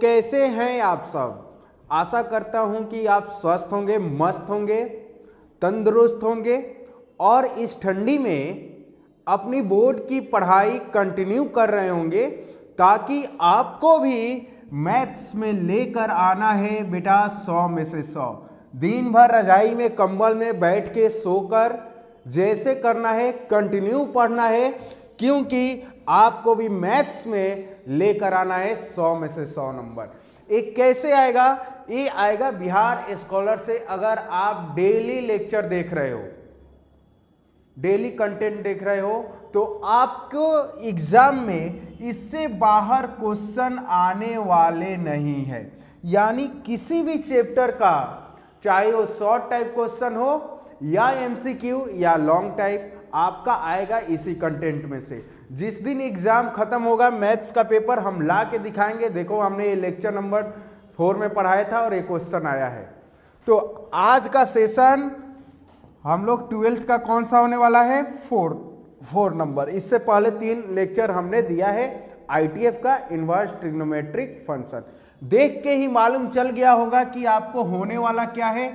कैसे हैं आप सब? आशा करता हूं कि आप स्वस्थ होंगे, मस्त होंगे, तंदुरुस्त होंगे और इस ठंडी में अपनी बोर्ड की पढ़ाई कंटिन्यू कर रहे होंगे, ताकि आपको भी मैथ्स में लेकर आना है बेटा 100 में से 100। दिन भर रजाई में कंबल में बैठ के सोकर जैसे करना है, कंटिन्यू पढ़ना है, क्योंकि आपको भी मैथ्स में लेकर आना है 100 में से 100 नंबर। एक कैसे आएगा? ये आएगा बिहार स्कॉलर से। अगर आप डेली लेक्चर देख रहे हो, डेली कंटेंट देख रहे हो, तो आपको एग्जाम में इससे बाहर क्वेश्चन आने वाले नहीं है। यानी किसी भी चैप्टर का, चाहे वो शॉर्ट टाइप क्वेश्चन हो या एमसीक्यू या लॉन्ग टाइप, आपका आएगा इसी कंटेंट में से। जिस दिन एग्जाम खत्म होगा, मैथ्स का पेपर हम ला के दिखाएंगे, देखो हमने ये लेक्चर नंबर 4 में पढ़ाया था और एक क्वेश्चन आया है। तो आज का सेशन हम लोग 12th का कौन सा होने वाला है? 4 नंबर। इससे पहले 3 लेक्चर हमने दिया है आईटीएफ का, इनवर्स ट्रिग्नोमेट्रिक फंक्शन। देख के ही मालूम चल गया होगा कि आपको होने वाला क्या है।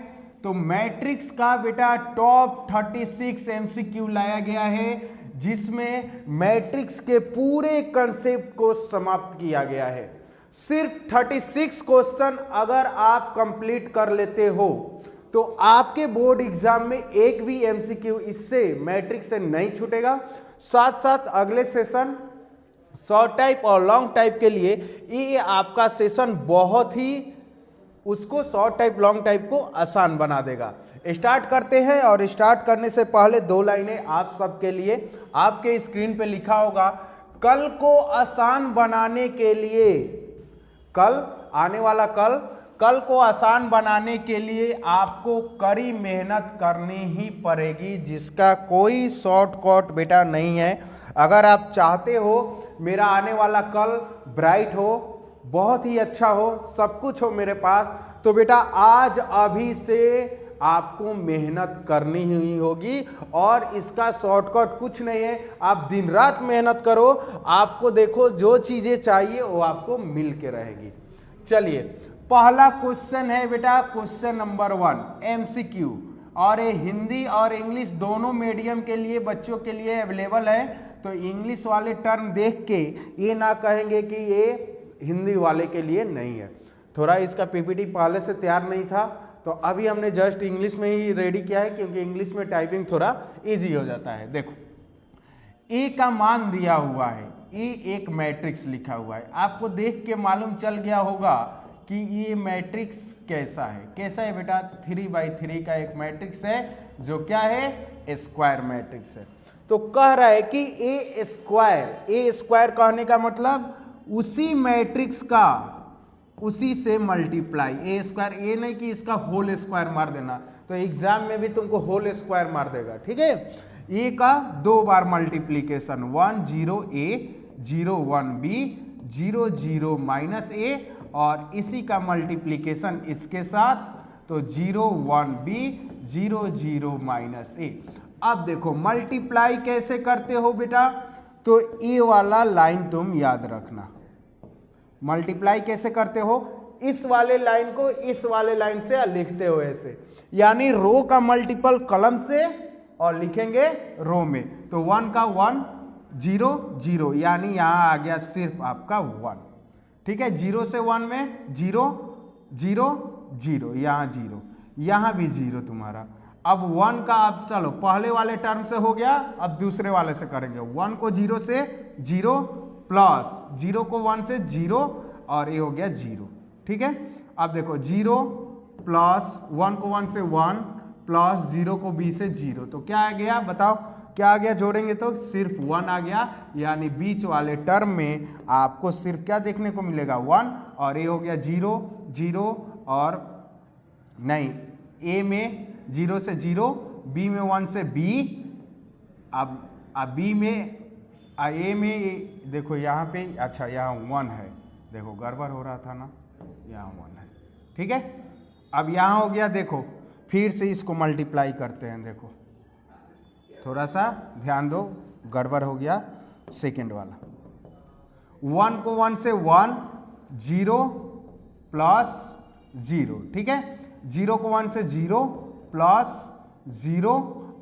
तो मैट्रिक्स का बेटा टॉप 36 एमसीक्यू लाया गया है, जिसमें मैट्रिक्स के पूरे कंसेप्ट को समाप्त किया गया है। सिर्फ 36 क्वेश्चन अगर आप कंप्लीट कर लेते हो तो आपके बोर्ड एग्जाम में एक भी एमसीक्यू इससे मैट्रिक्स से नहीं छूटेगा। साथ साथ अगले सेशन शॉर्ट टाइप और लॉन्ग टाइप के लिए ये आपका सेशन बहुत ही उसको शॉर्ट टाइप लॉन्ग टाइप को आसान बना देगा। स्टार्ट करते हैं, और स्टार्ट करने से पहले 2 लाइनें आप सबके लिए। आपके स्क्रीन पे लिखा होगा, कल को आसान बनाने के लिए, कल आने वाला कल को आसान बनाने के लिए आपको कड़ी मेहनत करनी ही पड़ेगी, जिसका कोई शॉर्टकट बेटा नहीं है। अगर आप चाहते हो मेरा आने वाला कल ब्राइट हो, बहुत ही अच्छा हो, सब कुछ हो मेरे पास, तो बेटा आज अभी से आपको मेहनत करनी ही होगी। और इसका शॉर्टकट कुछ नहीं है, आप दिन रात मेहनत करो, आपको देखो जो चीजें चाहिए वो आपको मिल के रहेगी। चलिए, पहला क्वेश्चन है बेटा क्वेश्चन नंबर 1 एमसीक्यू, और ये हिंदी और इंग्लिश दोनों मीडियम के लिए बच्चों के लिए अवेलेबल है। तो इंग्लिश वाले टर्म देख के ये ना कहेंगे कि ये हिंदी वाले के लिए नहीं है। थोड़ा इसका पीपीटी पहले से तैयार नहीं था, तो अभी हमने जस्ट इंग्लिश में ही रेडी किया है, क्योंकि इंग्लिश में टाइपिंग थोड़ा इजी हो जाता है। देखो, ए का मान दिया हुआ है, ए एक मैट्रिक्स लिखा हुआ है। आपको देख के मालूम चल गया होगा कि ये मैट्रिक्स कैसा है। कैसा है बेटा? 3x3 का एक मैट्रिक्स है, जो क्या है? स्क्वायर मैट्रिक्स है। तो कह रहा है कि ए स्क्वायर कहने का मतलब उसी मैट्रिक्स का उसी से मल्टीप्लाई। ए स्क्वायर, ये नहीं कि इसका होल स्क्वायर मार देना, तो एग्जाम में भी तुमको होल स्क्वायर मार देगा, ठीक है। ए का 2 बार multiplication, 1 0 a 0 1 b 0 0 minus a, और इसी का मल्टीप्लीकेशन इसके साथ, तो 0 1 b 0 0 माइनस a। अब देखो मल्टीप्लाई कैसे करते हो बेटा, तो ये वाला लाइन तुम याद रखना। मल्टीप्लाई कैसे करते हो? इस वाले लाइन को इस वाले लाइन से लिखते हो ऐसे, यानी रो का मल्टीपल कॉलम से और लिखेंगे रो में। तो 1 का 1 0 0, यानी यहां आ गया सिर्फ आपका 1, ठीक है। 0 से 1 में 0 0 0, यहां 0, यहां भी 0 तुम्हारा। अब 1 का, अब चलो पहले वाले टर्म से हो गया, अब दूसरे वाले से करेंगे। 1 को 0 से 0 प्लस 0 को 1 से 0, और ये हो गया 0, ठीक है। अब देखो 0 प्लस 1 को 1 से 1 प्लस 0 को b से 0, तो क्या आ गया बताओ? क्या आ गया? जोड़ेंगे तो सिर्फ 1 आ गया, यानी बीच वाले टर्म में आपको सिर्फ क्या देखने को मिलेगा? 1, और ये हो गया 0 0, और नहीं, a में 0 से 0, b में 1 से b, अब b में a में देखो यहाँ पे, अच्छा यहाँ 1 है, देखो गड़बड़ हो रहा था ना, यहाँ 1 है, ठीक है। अब यहाँ हो गया, देखो फिर से इसको मल्टीप्लाई करते हैं। देखो थोड़ा सा ध्यान दो, गड़बड़ हो गया सेकेंड वाला। 1 को 1 से 1 0 प्लस 0, ठीक है। 0 को 1 से 0 प्लस 0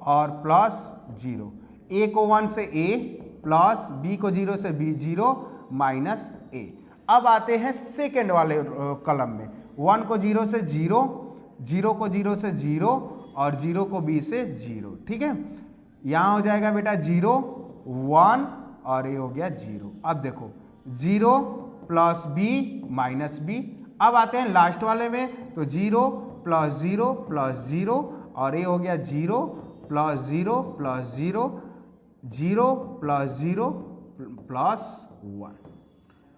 और प्लस 0, a को 1 से a प्लस b को 0 से b 0 माइनस a। अब आते हैं सेकेंड वाले कॉलम में, 1 को 0 से 0, 0 को 0 से 0 और 0 को b से 0, ठीक है। यहाँ हो जाएगा बेटा 0 1 और ये हो गया 0। अब देखो 0 प्लस b माइनस b। अब आते हैं लास्ट वाले में, तो 0 प्लस 0 प्लस 0 और ये हो गया 0 प्लस 0 प्लस 0, 0 प्लस 0 प्लस 1,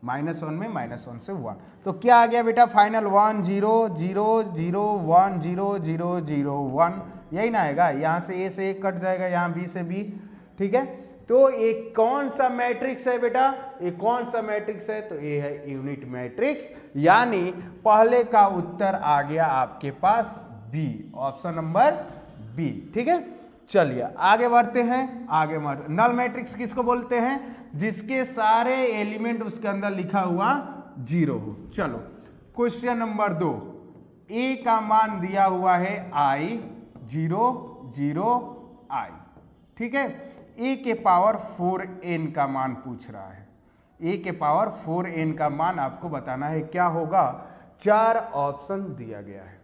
-1 में -1 से 1। तो क्या आ गया बेटा फाइनल 1 0 0 0 1 0 0 0 1, यही ना आएगा। यहाँ से a से 1 कट जाएगा, यहाँ b से b, ठीक है। तो ये कौन सा मैट्रिक्स है बेटा, ये कौन सा मैट्रिक्स है, तो ये है यूनिट मैट्रिक्स, यानी पहले का उत्तर आ गया आपके पास बी, ऑप्शन नंबर बी, ठीक है। चलिए आगे बढ़ते हैं, आगे बढ़ते। नल मैट्रिक्स किसको बोलते हैं, जिसके सारे एलिमेंट उसके अंदर लिखा हुआ 0 हो। चलो क्वेश्चन नंबर 2, ए का मान दिया हुआ है i 0 0 i, ठीक है। ए के पावर 4n का मान पूछ रहा है, ए के पावर 4n का मान आपको बताना है, क्या होगा। 4 ऑप्शन दिया गया है।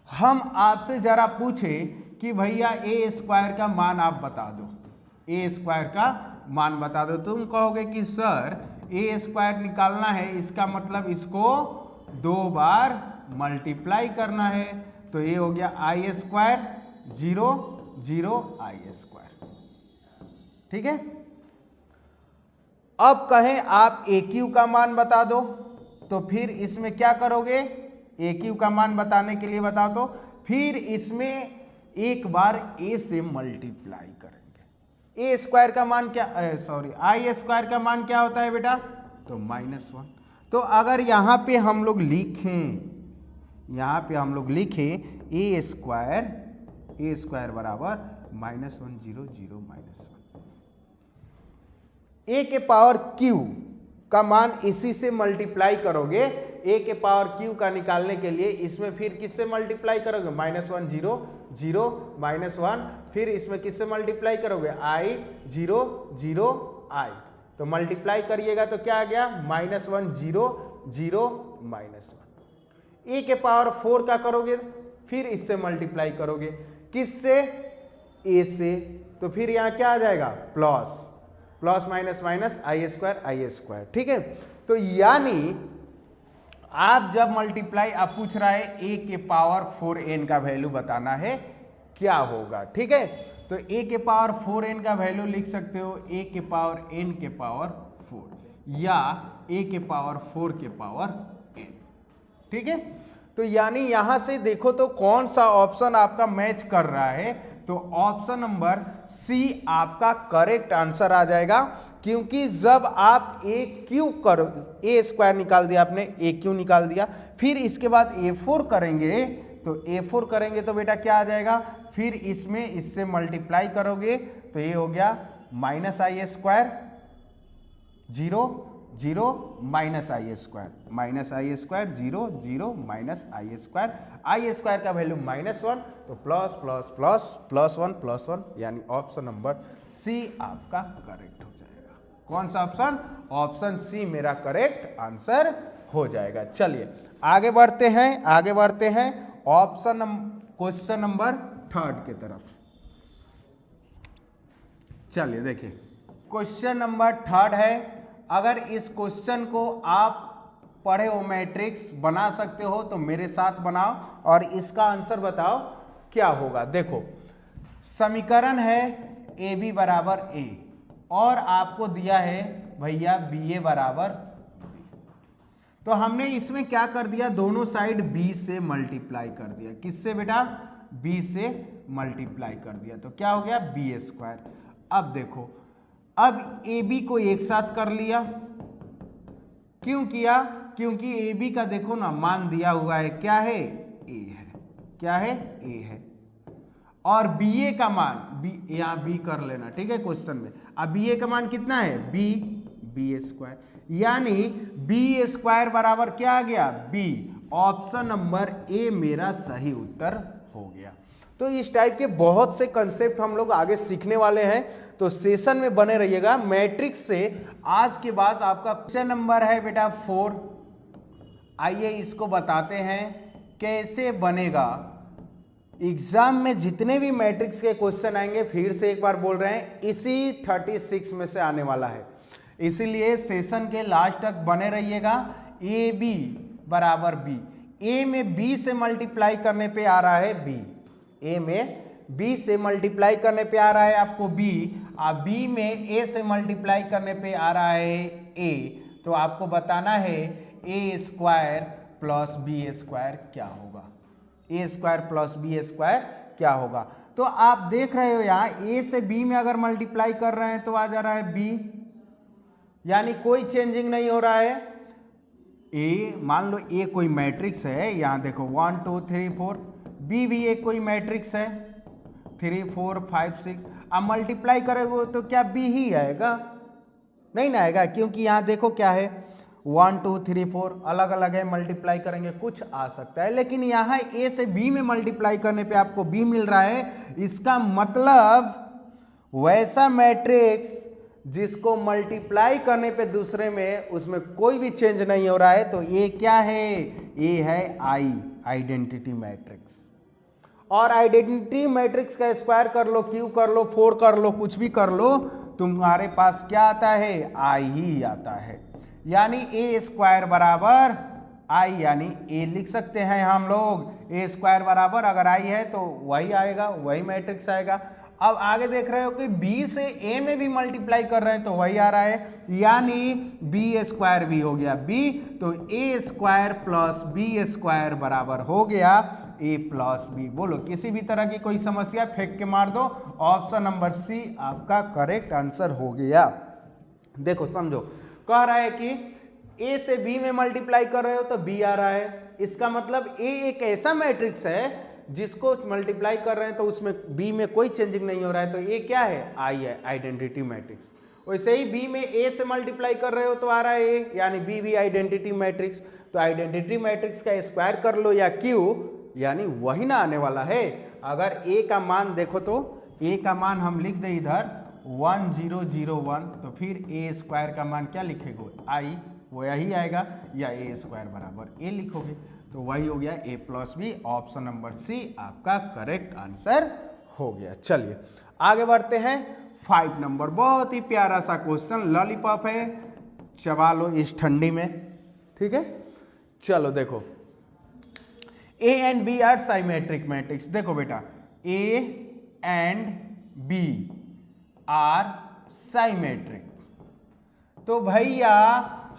हम आपसे जरा पूछे कि भैया ए स्क्वायर का मान आप बता दो, ए स्क्वायर का मान बता दो, तुम कहोगे कि सर ए स्क्वायर निकालना है, इसका मतलब इसको 2 बार मल्टीप्लाई करना है, तो ये हो गया आई स्क्वायर 0 0 आई स्क्वायर, ठीक है। अब कहें आप ए क्यू का मान बता दो, तो फिर इसमें क्या करोगे, ए क्यू का मान बताने के लिए बताओ, तो फिर इसमें एक बार ए से मल्टीप्लाई करेंगे। ए स्क्वायर का मान क्या, सॉरी आई स्क्वायर का मान क्या होता है बेटा, तो -1। तो अगर यहाँ पे हम लोग लिखें, यहाँ पे हम लोग लिखें ए स्क्वायर बराबर -1 0 0 -1, ए के पावर क्यू का मान इसी से मल्टीप्लाई करोगे, ए के पावर क्यू का निकालने के लिए इसमें फिर किससे मल्टीप्लाई करोगे, -1 0 0 -1, फिर इसमें किससे मल्टीप्लाई करोगे, i 0 0 i, तो मल्टीप्लाई करिएगा तो क्या आ गया, -1 0 0 -1। ए के पावर 4 का करोगे, फिर इससे मल्टीप्लाई करोगे, किससे, ए से, तो फिर यहाँ क्या आ जाएगा, प्लस माइनस माइनस आई स्क्वायर, ठीक है। तो यानी आप जब मल्टीप्लाई, आप पूछ रहा है ए के पावर 4n का वैल्यू बताना है, क्या होगा, ठीक है। तो ए के पावर 4n का वैल्यू लिख सकते हो ए के पावर n के पावर 4 या ए के पावर 4 के पावर n, ठीक है। तो यानी यहां से देखो तो कौन सा ऑप्शन आपका मैच कर रहा है, तो ऑप्शन नंबर सी आपका करेक्ट आंसर आ जाएगा, क्योंकि जब आप ए क्यू करो, ए स्क्वायर निकाल दिया आपने, ए क्यू निकाल दिया, फिर इसके बाद A4 करेंगे, तो A4 करेंगे तो बेटा क्या आ जाएगा, फिर इसमें इससे मल्टीप्लाई करोगे तो ये हो गया -i square 0 0 -i square 0 0 -i square, I square का वैल्यू -1, तो ++++1 यानी ऑप्शन नंबर सी आपका करेक्ट हो जाएगा। कौन सा ऑप्शन, ऑप्शन सी मेरा करेक्ट आंसर हो जाएगा। चलिए आगे बढ़ते हैं ऑप्शन क्वेश्चन नंबर 3 की तरफ। चलिए देखिए क्वेश्चन नंबर 3 है, अगर इस क्वेश्चन को आप पढ़े हो मैट्रिक्स बना सकते हो तो मेरे साथ बनाओ और इसका आंसर बताओ क्या होगा। देखो समीकरण है ए बी बराबर ए और आपको दिया है भैया बी ए बराबर बी, तो हमने इसमें क्या कर दिया, दोनों साइड बी से मल्टीप्लाई कर दिया, किससे बेटा, बी से मल्टीप्लाई कर दिया, तो क्या हो गया बी स्क्वायर। अब देखो, अब ए बी को एक साथ कर लिया, क्यों किया, क्योंकि ए बी का देखो ना मान दिया हुआ है, क्या है, ए है, क्या है, ए है, और बी ए का मान, बी यहाँ बी कर लेना, ठीक है क्वेश्चन में, अब बी ए का मान कितना है, बी, बी स्क्वायर, यानी बी स्क्वायर बराबर क्या आ गया, बी। ऑप्शन नंबर ए मेरा सही उत्तर हो गया। तो इस टाइप के बहुत से कंसेप्ट हम लोग आगे सीखने वाले हैं, तो सेशन में बने रहिएगा। मैट्रिक्स से आज के बाद आपका क्वेश्चन नंबर है बेटा 4। आइए इसको बताते हैं कैसे बनेगा। एग्जाम में जितने भी मैट्रिक्स के क्वेश्चन आएंगे, फिर से एक बार बोल रहे हैं, इसी 36 में से आने वाला है, इसीलिए सेशन के लास्ट तक बने रहिएगा। ए बी बराबर बी, ए में बी से मल्टीप्लाई करने पे आ रहा है बी, ए में बी से मल्टीप्लाई करने पे आ रहा है आपको बी, और बी में ए से मल्टीप्लाई करने पे आ रहा है ए। तो आपको बताना है ए स्क्वायर प्लस बी स्क्वायर क्या होगा, ए स्क्वायर प्लस बी स्क्वायर क्या होगा। तो आप देख रहे हो यहाँ ए से बी में अगर मल्टीप्लाई कर रहे हैं तो आ जा रहा है बी, यानी कोई चेंजिंग नहीं हो रहा है। ए मान लो ए कोई मैट्रिक्स है, यहाँ देखो 1 2 3 4, बी भी एक कोई मैट्रिक्स है 3 4 5 6, अब मल्टीप्लाई करेंगे तो क्या बी ही आएगा, नहीं ना आएगा, क्योंकि यहाँ देखो क्या है 1 2 3 4 अलग अलग है, मल्टीप्लाई करेंगे कुछ आ सकता है, लेकिन यहाँ ए से बी में मल्टीप्लाई करने पे आपको बी मिल रहा है। इसका मतलब वैसा मैट्रिक्स जिसको मल्टीप्लाई करने पे दूसरे में उसमें कोई भी चेंज नहीं हो रहा है, तो ये क्या है, ये है आई, आइडेंटिटी मैट्रिक्स। और आइडेंटिटी मैट्रिक्स का स्क्वायर कर लो, क्यू कर लो, 4 कर लो, कुछ भी कर लो, तुम्हारे पास क्या आता है, आई ही आता है। यानी ए स्क्वायर बराबर आई, यानी ए लिख सकते हैं हम लोग, ए स्क्वायर बराबर अगर आई है तो वही आएगा, वही मैट्रिक्स आएगा। अब आगे देख रहे हो कि b से a में भी मल्टीप्लाई कर रहे हैं तो वही आ रहा है, यानी बी स्क्वायर भी हो गया b, तो a square plus B square बराबर हो गया a प्लस बी। बोलो किसी भी तरह की कोई समस्या फेंक के मार दो, ऑप्शन नंबर सी आपका करेक्ट आंसर हो गया। देखो समझो, कह रहा है कि a से b में मल्टीप्लाई कर रहे हो तो b आ रहा है, इसका मतलब a एक ऐसा मैट्रिक्स है जिसको मल्टीप्लाई कर रहे हैं तो उसमें b में कोई चेंजिंग नहीं हो रहा है, तो ये क्या है, आई है, आइडेंटिटी मैट्रिक्स। वैसे ही b में a से मल्टीप्लाई कर रहे हो तो आ रहा है a, यानी b भी आइडेंटिटी मैट्रिक्स। तो आइडेंटिटी मैट्रिक्स का स्क्वायर कर लो या q, यानी वही ना आने वाला है। अगर a का मान देखो तो a का मान हम लिख दे इधर 1001, तो फिर a स्क्वायर का मान क्या लिखेगो, आई, वो यही आएगा, या a स्क्वायर बराबर a लिखोगे, तो वही हो गया a plus B. Option number C आपका करेक्ट आंसर हो गया। चलिए आगे बढ़ते हैं। 5 नंबर बहुत ही प्यारा सा क्वेश्चन, लॉलीपॉप है, चबा लो इस ठंडी में, ठीक है। चलो देखो, a and b are symmetric matrix. देखो बेटा, a and b are symmetric, तो भैया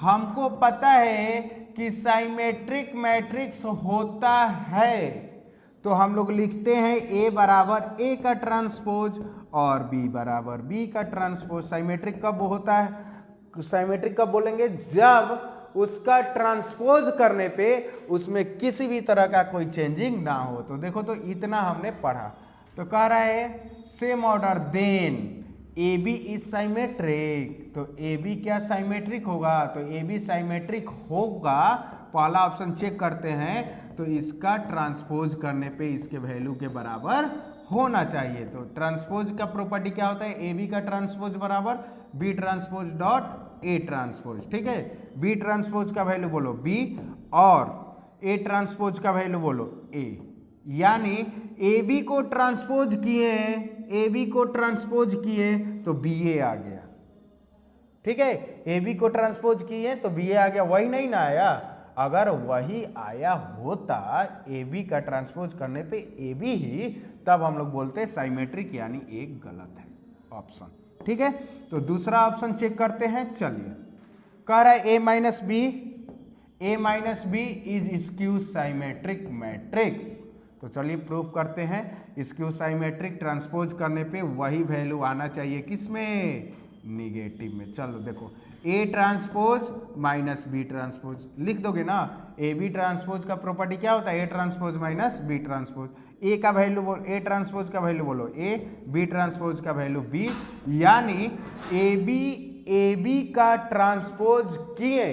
हमको पता है कि साइमेट्रिक मैट्रिक्स होता है, तो हम लोग लिखते हैं a बराबर a का ट्रांसपोज और b बराबर b का ट्रांसपोज। साइमेट्रिक कब होता है, साइमेट्रिक कब बोलेंगे, जब उसका ट्रांसपोज करने पे उसमें किसी भी तरह का कोई चेंजिंग ना हो। तो देखो, तो इतना हमने पढ़ा, तो कह रहा है same order then A B is symmetric, तो ए बी क्या साइमेट्रिक होगा, तो ए बी साइमेट्रिक होगा। पहला ऑप्शन चेक करते हैं, तो इसका ट्रांसपोज करने पे इसके वैल्यू के बराबर होना चाहिए। तो ट्रांसपोज का प्रॉपर्टी क्या होता है, ए बी का ट्रांसपोज बराबर B transpose dot A transpose, ठीक है। बी ट्रांसपोज का वैल्यू बोलो बी और ए ट्रांसपोज का वैल्यू बोलो ए, यानी ए बी को ट्रांसपोज किए, ए बी को ट्रांसपोज किए तो बी ए आ गया, ठीक है। ए बी को ट्रांसपोज किए तो बी ए आ गया, वही नहीं ना आया। अगर वही आया होता ए बी का ट्रांसपोज करने पे ए बी ही, तब हम लोग बोलते साइमेट्रिक, यानी एक गलत है ऑप्शन, ठीक है। तो दूसरा ऑप्शन चेक करते हैं। चलिए, कह रहा है A minus B is skew symmetric matrix. तो चलिए प्रूफ करते हैं, स्क्यू साइमेट्रिक ट्रांसपोज करने पे वही वैल्यू आना चाहिए, किसमें, निगेटिव में। चलो देखो, A transpose minus B transpose लिख दोगे ना, ए बी ट्रांसपोज का प्रॉपर्टी क्या होता है, A transpose minus B transpose. A का वैल्यू बोलो, ए ट्रांसपोज का वैल्यू बोलो ए, बी ट्रांसपोज का वैल्यू बी, यानी ए बी ए बी का ट्रांसपोज किए,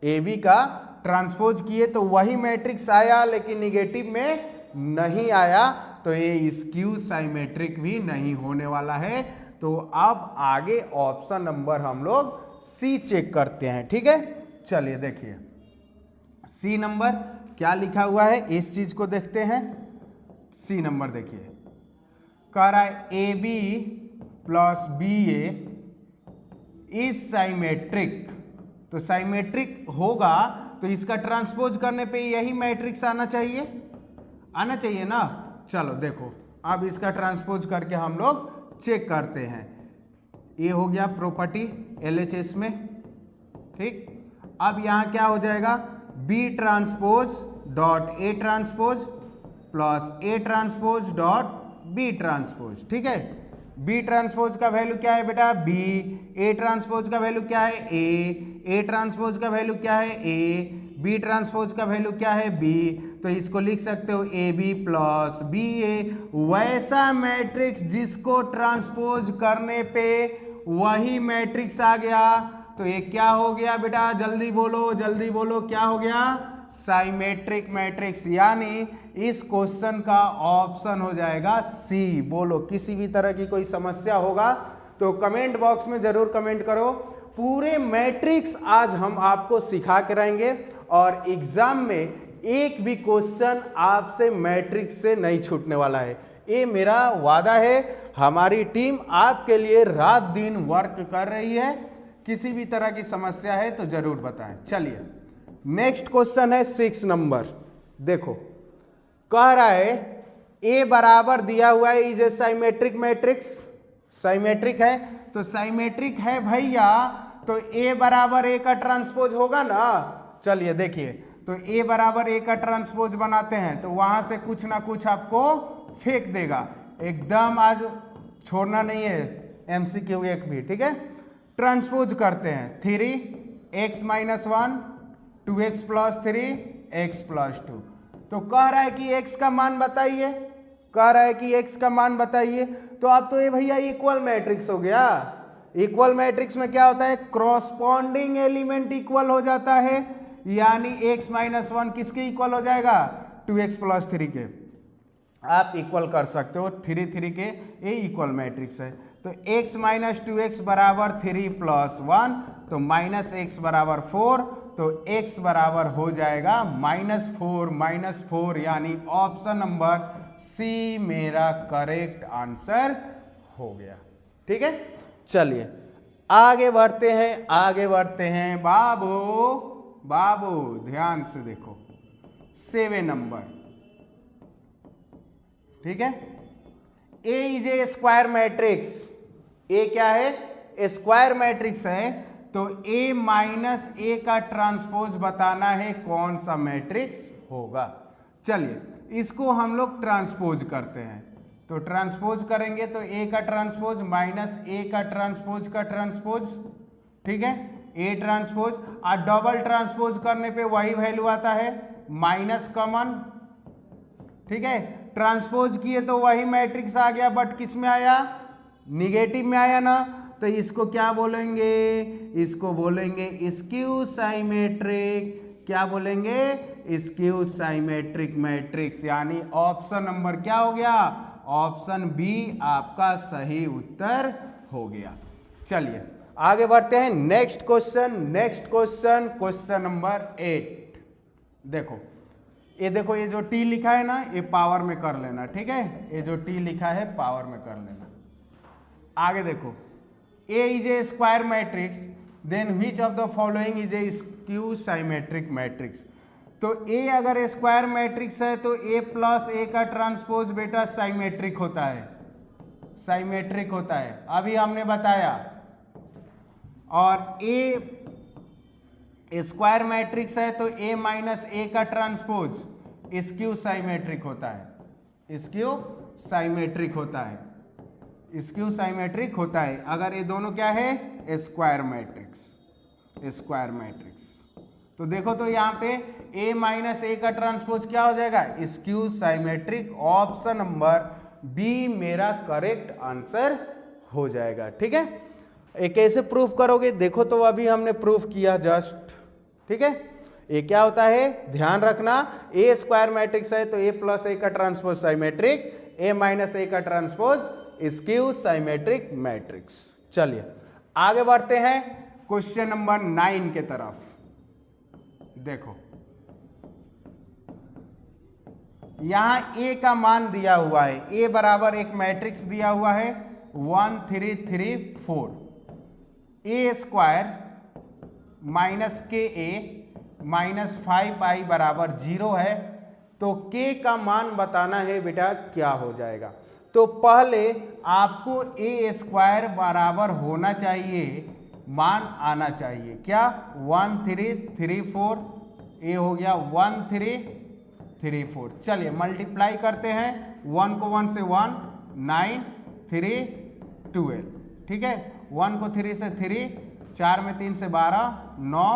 ए बी का ट्रांसपोज किए तो वही मैट्रिक्स आया, लेकिन निगेटिव में नहीं आया, तो ये स्क्यू साइमेट्रिक भी नहीं होने वाला है। तो अब आगे ऑप्शन नंबर हम लोग सी चेक करते हैं। ठीक है, चलिए देखिए सी नंबर क्या लिखा हुआ है, इस चीज को देखते हैं। सी नंबर देखिए, कह रहा है A B plus B A is symmetric. तो साइमेट्रिक होगा तो इसका ट्रांसपोज करने पे यही मैट्रिक्स आना चाहिए, आना चाहिए ना। चलो देखो, अब इसका ट्रांसपोज करके हम लोग चेक करते हैं। ये हो गया प्रॉपर्टी LHS में, ठीक। अब यहां क्या हो जाएगा, B transpose dot A transpose plus A transpose dot B transpose. ठीक है, बी ट्रांसपोज का वैल्यू क्या है बेटा बी, ए ट्रांसपोज का वैल्यू क्या है ए ट्रांसपोज का वैल्यू क्या है ए, बी ट्रांसपोज का वैल्यू क्या है बी। तो इसको लिख सकते हो A B plus B A, वैसा मैट्रिक्स जिसको ट्रांसपोज करने पे वही मैट्रिक्स आ गया। तो ये क्या हो गया बेटा, जल्दी बोलो जल्दी बोलो, क्या हो गया, साइमेट्रिक मैट्रिक्स। यानी इस क्वेश्चन का ऑप्शन हो जाएगा सी। बोलो, किसी भी तरह की कोई समस्या होगा तो कमेंट बॉक्स में जरूर कमेंट करो। पूरे मैट्रिक्स आज हम आपको सिखा के रहेंगे और एग्जाम में एक भी क्वेश्चन आपसे मैट्रिक्स से नहीं छूटने वाला है, ये मेरा वादा है। हमारी टीम आपके लिए रात दिन वर्क कर रही है। किसी भी तरह की समस्या है तो जरूर बताएं। चलिए नेक्स्ट क्वेश्चन है 6 नंबर। देखो कह रहा है ए बराबर दिया हुआ है is a symmetric matrix. Symmetric है तो साइमेट्रिक है भैया, तो ए बराबर ए का ट्रांसपोज होगा ना। चलिए देखिए, तो ए बराबर ए का ट्रांसपोज बनाते हैं तो वहां से कुछ ना कुछ आपको फेंक देगा, एकदम आज छोड़ना नहीं है MCQ एक भी। ठीक है, ट्रांसपोज करते हैं 3x - 1 2x + 3x + 2। तो कह रहा है कि x का मान बताइए, कह रहा है कि x का मान बताइए। तो अब तो ये भैया इक्वल मैट्रिक्स हो गया। इक्वल मैट्रिक्स में क्या होता है, क्रॉसपॉन्डिंग एलिमेंट इक्वल हो जाता है, यानी x - 1 किसके इक्वल हो जाएगा, 2x + 3 के। आप इक्वल कर सकते हो 3 3 के, ये इक्वल मैट्रिक्स है। तो x - 2x बराबर 3 + 1, तो -x बराबर 4, तो x बराबर हो जाएगा -4 यानी ऑप्शन नंबर सी मेरा करेक्ट आंसर हो गया। ठीक है, चलिए आगे बढ़ते हैं, आगे बढ़ते हैं। बाबू बाबू ध्यान से देखो 7 नंबर। ठीक है, ए is a square matrix. A क्या है, स्क्वायर मैट्रिक्स है। तो a - a का ट्रांसपोज बताना है कौन सा मैट्रिक्स होगा। चलिए इसको हम लोग ट्रांसपोज करते हैं। तो ट्रांसपोज करेंगे तो a का ट्रांसपोज -a का ट्रांसपोज का ट्रांसपोज। ठीक है, a ट्रांसपोज, और डबल ट्रांसपोज करने पे वही वैल्यू आता है माइनस कॉमन। ठीक है, ट्रांसपोज किए तो वही मैट्रिक्स आ गया, बट किस में आया, निगेटिव में आया ना। तो इसको क्या बोलेंगे, इसको बोलेंगे स्क्यू साइमेट्रिक। क्या बोलेंगे, स्क्यू साइमेट्रिक मैट्रिक्स। यानी ऑप्शन नंबर क्या हो गया, ऑप्शन बी आपका सही उत्तर हो गया। चलिए आगे बढ़ते हैं next question. Next question, question number 8। देखो ये देखो, ये जो टी लिखा है ना, ये पावर में कर लेना। ठीक है, ये जो टी लिखा है पावर में कर लेना। आगे देखो, A is a square matrix, then which of the following is a skew symmetric matrix। तो A अगर स्क्वायर मैट्रिक्स है तो A + A का ट्रांसपोज बेटा साइमेट्रिक होता है, साइमेट्रिक होता है, अभी हमने बताया। और A स्क्वायर मैट्रिक्स है तो A - A का ट्रांसपोज स्क्यू साइमेट्रिक होता है, स्क्यू साइमेट्रिक होता है, स्क्यू साइमेट्रिक होता है। अगर ये दोनों क्या है, स्क्वायर मैट्रिक्स, स्क्वायर मैट्रिक्स। तो देखो तो यहाँ पे A - A का ट्रांसपोज क्या हो जाएगा, skew symmetric. Option number B मेरा करेक्ट आंसर हो जाएगा। ठीक है, ये कैसे प्रूफ करोगे? देखो तो अभी हमने प्रूफ किया जस्ट, ठीक है। ये क्या होता है, ध्यान रखना, ए स्क्वायर मैट्रिक्स है तो ए प्लस ए का ट्रांसपोज साइमेट्रिक, ए माइनस ए का ट्रांसपोज स्क्यू साइमेट्रिक मैट्रिक्स। चलिए आगे बढ़ते हैं क्वेश्चन नंबर 9 के तरफ। देखो यहां ए का मान दिया हुआ है, ए बराबर एक मैट्रिक्स दिया हुआ है 1 3 3 4, ए स्क्वायर माइनस के ए माइनस 5i बराबर 0 है। तो के का मान बताना है बेटा, क्या हो जाएगा? तो पहले आपको ए स्क्वायर बराबर होना चाहिए, मान आना चाहिए क्या, 1 3 3 4, ए हो गया 1 3 3 4। चलिए मल्टीप्लाई करते हैं, 1 को 1 से 1 9 3 12, ठीक है। 1 को 3 से 3, 4 में 3 से 12 9,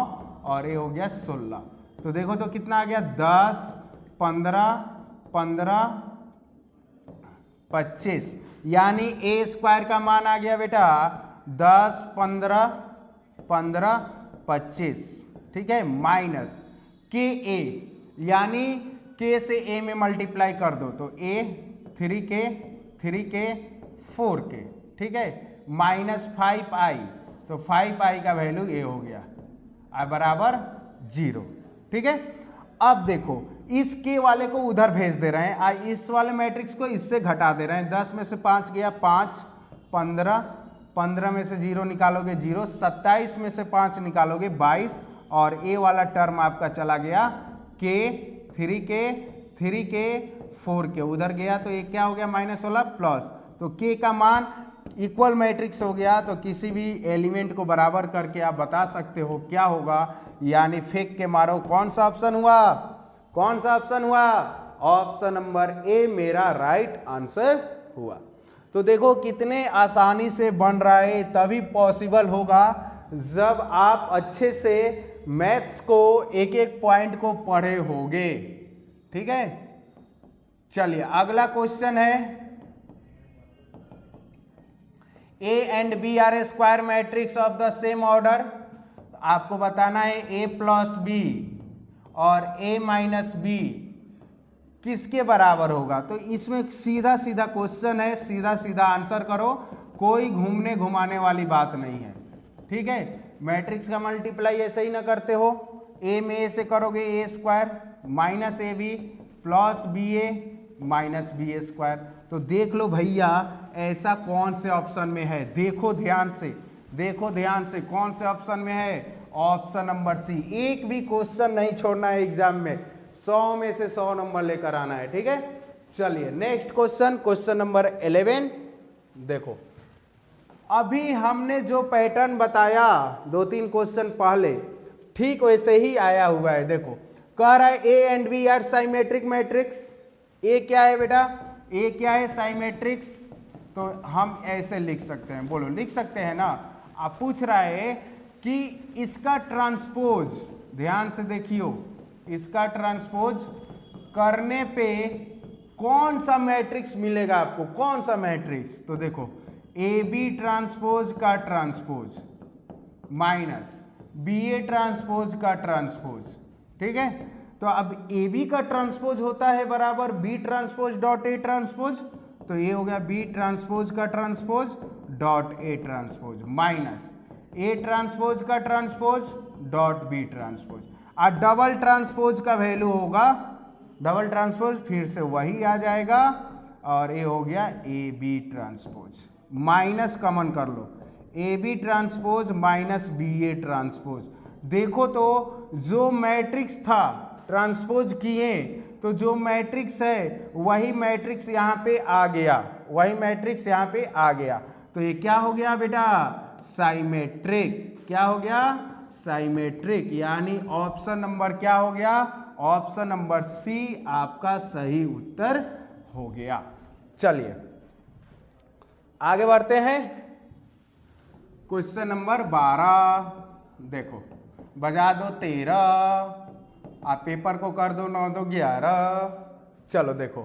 और ये हो गया 16। तो देखो तो कितना आ गया, 10 15 15 25, यानी ए स्क्वायर का मान आ गया बेटा 10 15 15 25, ठीक है, माइनस के ए, यानी के से ए में मल्टीप्लाई कर दो तो ए 3k 3k 4k, ठीक है, माइनस 5i, तो 5i का वैल्यू ए हो गया आई बराबर 0, ठीक है। अब देखो इस के वाले को उधर भेज दे रहे हैं, इस वाले मैट्रिक्स को इससे घटा दे रहे हैं, 10 में से 5 गया 5, 15 15 में से 0 निकालोगे 0, 27 में से 5 निकालोगे 22, और ए वाला टर्म आपका चला गया के 3k 3k 4k उधर गया, तो ये क्या हो गया माइनस वाला प्लस, तो के का मान इक्वल मैट्रिक्स हो गया, तो किसी भी एलिमेंट को बराबर करके आप बता सकते हो क्या होगा, यानी फेंक के मारो, कौन सा ऑप्शन हुआ, कौन सा ऑप्शन हुआ, ऑप्शन नंबर ए मेरा राइट आंसर हुआ। तो देखो कितने आसानी से बन रहा है, तभी पॉसिबल होगा जब आप अच्छे से मैथ्स को एक एक पॉइंट को पढ़े होगे, ठीक है। चलिए अगला क्वेश्चन है, A and B are a square matrix of the same order. आपको बताना है ए प्लस बी और ए माइनस बी किसके बराबर होगा। तो इसमें सीधा सीधा क्वेश्चन है, सीधा सीधा आंसर करो, कोई घूमने घुमाने वाली बात नहीं है, ठीक है। मैट्रिक्स का मल्टीप्लाई ऐसे ही ना करते हो, ए में ए से करोगे A square minus A B plus B A minus B A square. तो देख लो भैया ऐसा कौन से ऑप्शन में है, देखो ध्यान से, देखो ध्यान से कौन से ऑप्शन में है, ऑप्शन नंबर सी। एक भी क्वेश्चन नहीं छोड़ना है एग्जाम में, 100 में से 100 नंबर लेकर आना है, ठीक है। चलिए नेक्स्ट क्वेश्चन, क्वेश्चन नंबर 11। देखो अभी हमने जो पैटर्न बताया 2-3 क्वेश्चन पहले, ठीक वैसे ही आया हुआ है। देखो कह रहा है A and B are symmetric matrix. A क्या है बेटा, ए क्या है, साइमेट्रिक्स। तो हम ऐसे लिख सकते हैं, बोलो लिख सकते हैं ना। आप पूछ रहा है कि इसका ट्रांसपोज, ध्यान से देखियो, इसका ट्रांसपोज करने पे कौन सा मैट्रिक्स मिलेगा आपको, कौन सा मैट्रिक्स। तो देखो ए बी ट्रांसपोज का transpose minus B A transpose का ट्रांसपोज, ठीक है। तो अब ए बी का ट्रांसपोज होता है बराबर B transpose dot A transpose, तो ये हो गया बी ट्रांसपोज का transpose dot A transpose minus A transpose का ट्रांसपोज डॉट बी ट्रांसपोज। और डबल ट्रांसपोज का वैल्यू होगा, डबल ट्रांसपोज फिर से वही आ जाएगा, और ये हो गया A B transpose, minus common कर लो, A B transpose minus B A transpose. देखो तो जो मैट्रिक्स था ट्रांसपोज किए, तो जो मैट्रिक्स है वही मैट्रिक्स यहाँ पे आ गया, वही मैट्रिक्स यहाँ पे आ गया। तो ये क्या हो गया बेटा, साइमेट्रिक। क्या हो गया, साइमेट्रिक, यानी ऑप्शन नंबर क्या हो गया, ऑप्शन नंबर सी आपका सही उत्तर हो गया। चलिए आगे बढ़ते हैं, क्वेश्चन नंबर 12। देखो बजा दो 13, आप पेपर को कर दो 9 2 11। चलो देखो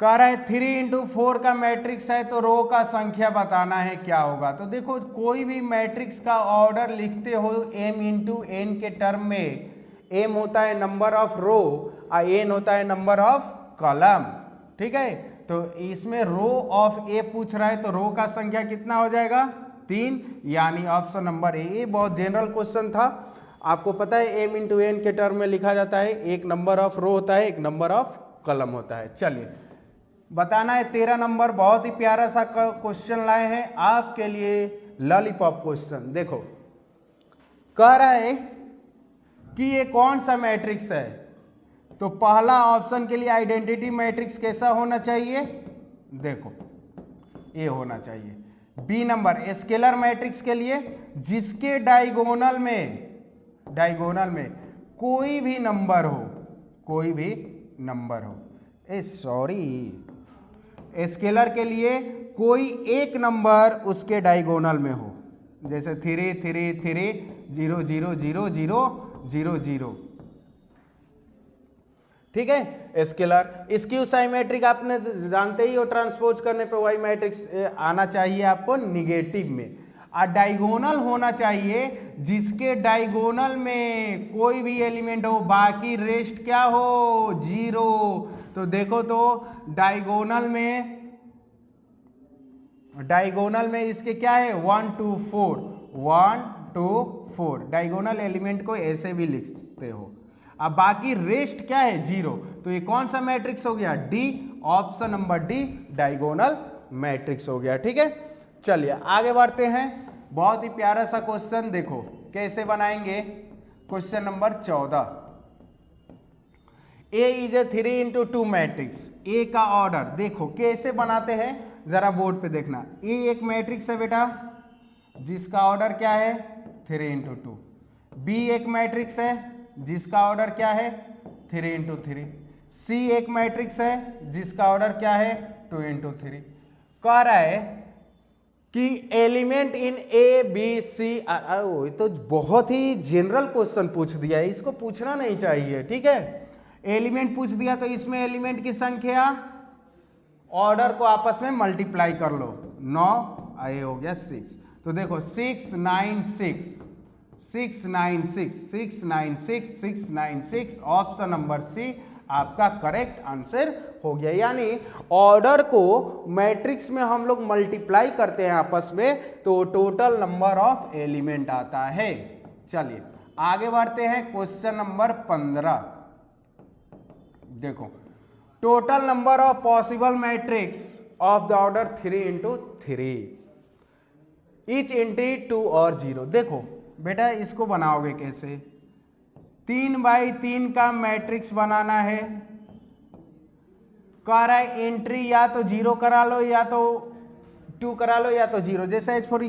कह रहा है 3x4 का मैट्रिक्स है तो रो का संख्या बताना है, क्या होगा। तो देखो कोई भी मैट्रिक्स का ऑर्डर लिखते हो m इंटू एन के टर्म में, m होता है नंबर ऑफ रो और n होता है नंबर ऑफ कॉलम, ठीक है। तो इसमें रो ऑफ ए पूछ रहा है तो रो का संख्या कितना हो जाएगा 3, यानी ऑप्शन नंबर ए। ये बहुत जनरल क्वेश्चन था, आपको पता है m इंटू एन के टर्म में लिखा जाता है, एक नंबर ऑफ रो होता है, एक नंबर ऑफ कॉलम होता है। चलिए बताना है 13 नंबर, बहुत ही प्यारा सा क्वेश्चन लाए हैं आपके लिए, लॉलीपॉप क्वेश्चन। देखो कह रहा है कि ये कौन सा मैट्रिक्स है, तो पहला ऑप्शन के लिए आइडेंटिटी मैट्रिक्स कैसा होना चाहिए, देखो ये होना चाहिए। बी नंबर स्केलर मैट्रिक्स के लिए जिसके डायगोनल में कोई भी नंबर हो, सॉरी, स्केलर के लिए कोई एक नंबर उसके डायगोनल में हो, जैसे 3 3 3 0 0 0 0 0 0, ठीक है। स्केलर इसकी साइमेट्रिक आपने जानते ही हो, ट्रांसपोज करने पे वाई मैट्रिक्स आना चाहिए आपको निगेटिव में, और डायगोनल होना चाहिए जिसके डायगोनल में कोई भी एलिमेंट हो, बाकी रेस्ट क्या हो, 0। तो देखो तो डायगोनल में इसके क्या है 1 2 4 1 2 4, डायगोनल एलिमेंट को ऐसे भी लिख सकते हो। अब बाकी रेस्ट क्या है 0, तो ये कौन सा मैट्रिक्स हो गया, D, option number D diagonal matrix हो गया, ठीक है। चलिए आगे बढ़ते हैं, बहुत ही प्यारा सा क्वेश्चन, देखो कैसे बनाएंगे। Question number 14, A is a 3 into 2 matrix, A का ऑर्डर देखो कैसे बनाते हैं, जरा बोर्ड पे देखना। ए एक मैट्रिक्स है बेटा जिसका ऑर्डर क्या है 3 इंटू 2, बी एक मैट्रिक्स है जिसका ऑर्डर क्या है 3 इंटू 3, सी एक मैट्रिक्स है जिसका ऑर्डर क्या है 2 इंटू 3। कह रहा है कि element in A B C, तो बहुत ही जनरल क्वेश्चन पूछ दिया है, इसको पूछना नहीं चाहिए, ठीक है। एलिमेंट पूछ दिया तो इसमें एलिमेंट की संख्या ऑर्डर को आपस में मल्टीप्लाई कर लो, 9 ये हो गया 6। तो देखो 6 9 6 6 9 6 6 9 6 6 9 6, ऑप्शन नंबर सी आपका करेक्ट आंसर हो गया। यानी ऑर्डर को मैट्रिक्स में हम लोग मल्टीप्लाई करते हैं आपस में तो टोटल नंबर ऑफ एलिमेंट आता है। चलिए आगे बढ़ते हैं, क्वेश्चन नंबर 15। देखो total number of possible matrix of the order 3 into 3, each entry 2 और 0। देखो बेटा इसको बनाओगे कैसे, 3 बाई 3 का मैट्रिक्स बनाना है। कह रहा है एंट्री या तो 0 करा लो या तो 2 करा लो या तो 0। जैसे एज फॉर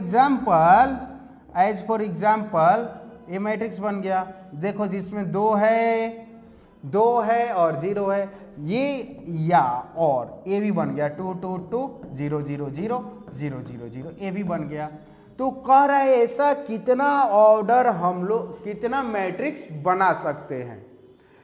एग्जाम्पल ये मैट्रिक्स बन गया, देखो जिसमें 2 है और 0 है, ये या और ए भी बन गया 2 2 2 0 0 0 0 0 0, ए भी बन गया। तो कह रहा है ऐसा कितना ऑर्डर हम लोग कितना मैट्रिक्स बना सकते हैं,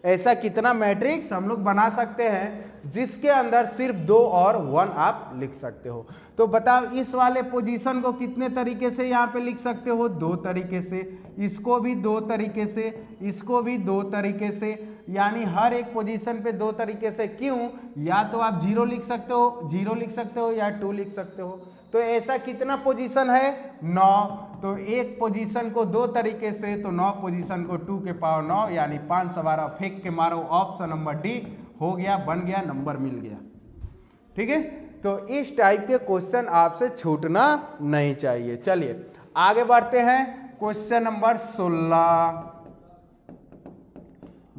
ऐसा कितना मैट्रिक्स हम लोग बना सकते हैं जिसके अंदर सिर्फ 2 और 1 आप लिख सकते हो। तो बताओ इस वाले पोजीशन को कितने तरीके से यहाँ पे लिख सकते हो, 2 तरीके से, इसको भी 2 तरीके से, इसको भी 2 तरीके से, यानी हर एक पोजीशन पे 2 तरीके से। क्यों, या तो आप 0 लिख सकते हो या 2 लिख सकते हो। तो ऐसा कितना पोजीशन है 9, तो एक पोजीशन को 2 तरीके से, तो 9 पोजीशन को 2 के पावर 9 यानी 5 सवारा फेंक के मारो, ऑप्शन नंबर डी हो गया, बन गया, नंबर मिल गया। ठीक है, तो इस टाइप के क्वेश्चन आपसे छूटना नहीं चाहिए। चलिए आगे बढ़ते हैं, क्वेश्चन नंबर 16।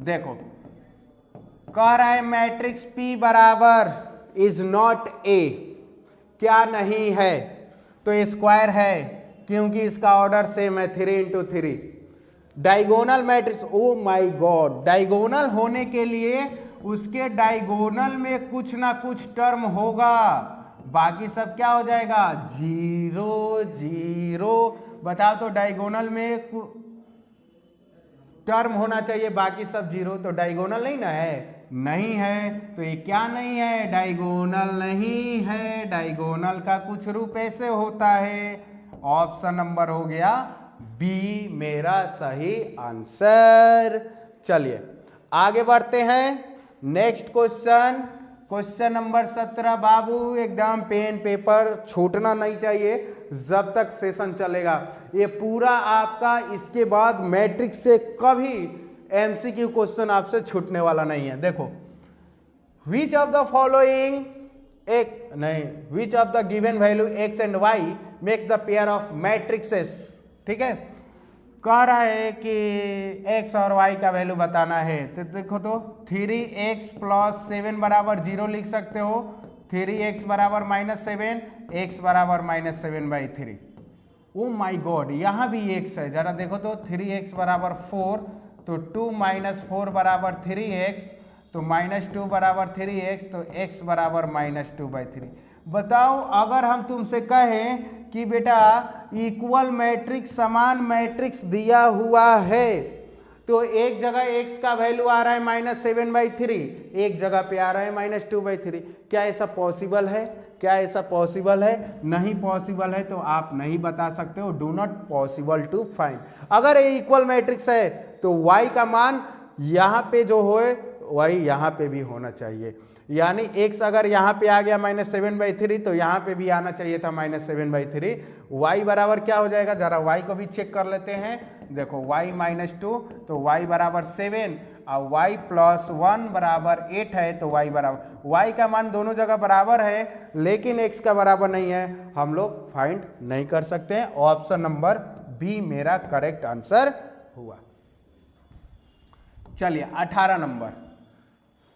देखो कह रहा है मैट्रिक्स P बराबर इज नॉट ए, क्या नहीं है, तो स्क्वायर है क्योंकि इसका ऑर्डर सेम है 3 into 3। Diagonal matrix, O my God, diagonal होने के लिए उसके डायगोनल में कुछ ना कुछ टर्म होगा, बाकी सब क्या हो जाएगा 0 0। बताओ तो डायगोनल में टर्म होना चाहिए, बाकी सब 0, तो डायगोनल नहीं ना है, नहीं है, तो ये क्या नहीं है, डायगोनल नहीं है। डायगोनल का कुछ रूप ऐसे होता है। ऑप्शन नंबर हो गया बी मेरा सही आंसर। चलिए आगे बढ़ते हैं। Next question, question number 17। बाबू एकदम पेन पेपर छूटना नहीं चाहिए जब तक सेशन चलेगा। ये पूरा आपका, इसके बाद मैट्रिक्स से कभी एमसीक्यू क्वेश्चन आपसे छूटने वाला नहीं है। देखो, which of the following which of the given value x and y makes the pair of matrixes. ठीक है, कह रहा है कि x और y का वैल्यू बताना है। तो देखो, तो 3x + 7 बराबर 0 लिख सकते हो। 3x बराबर -7, x बराबर -7/3। ओ माई गॉड, यहाँ भी x है। जरा देखो तो 3x बराबर 4, तो 2 - 4 बराबर 3x, तो -2 बराबर 3x, तो x बराबर -2/3। बताओ, अगर हम तुमसे कहें कि बेटा इक्वल मैट्रिक्स, समान मैट्रिक्स दिया हुआ है, तो एक जगह x का वैल्यू आ रहा है -7/3, एक जगह पे आ रहा है -2/3। क्या ऐसा पॉसिबल है? क्या ऐसा पॉसिबल है? नहीं पॉसिबल है, तो आप नहीं बता सकते हो। Do not possible to find. अगर ये इक्वल मैट्रिक्स है तो y का मान यहाँ पे जो हो वही यहाँ पे भी होना चाहिए। यानी x अगर यहाँ पे आ गया -7/3, तो यहाँ पे भी आना चाहिए था -7/3। y बराबर क्या हो जाएगा, जरा y को भी चेक कर लेते हैं। देखो, y -2, तो y बराबर 7, और y + 1 बराबर 8 है, तो y बराबर, y का मान दोनों जगह बराबर है, लेकिन x का बराबर नहीं है, हम लोग फाइंड नहीं कर सकते हैं। ऑप्शन नंबर बी मेरा करेक्ट आंसर हुआ। चलिए 18 नंबर,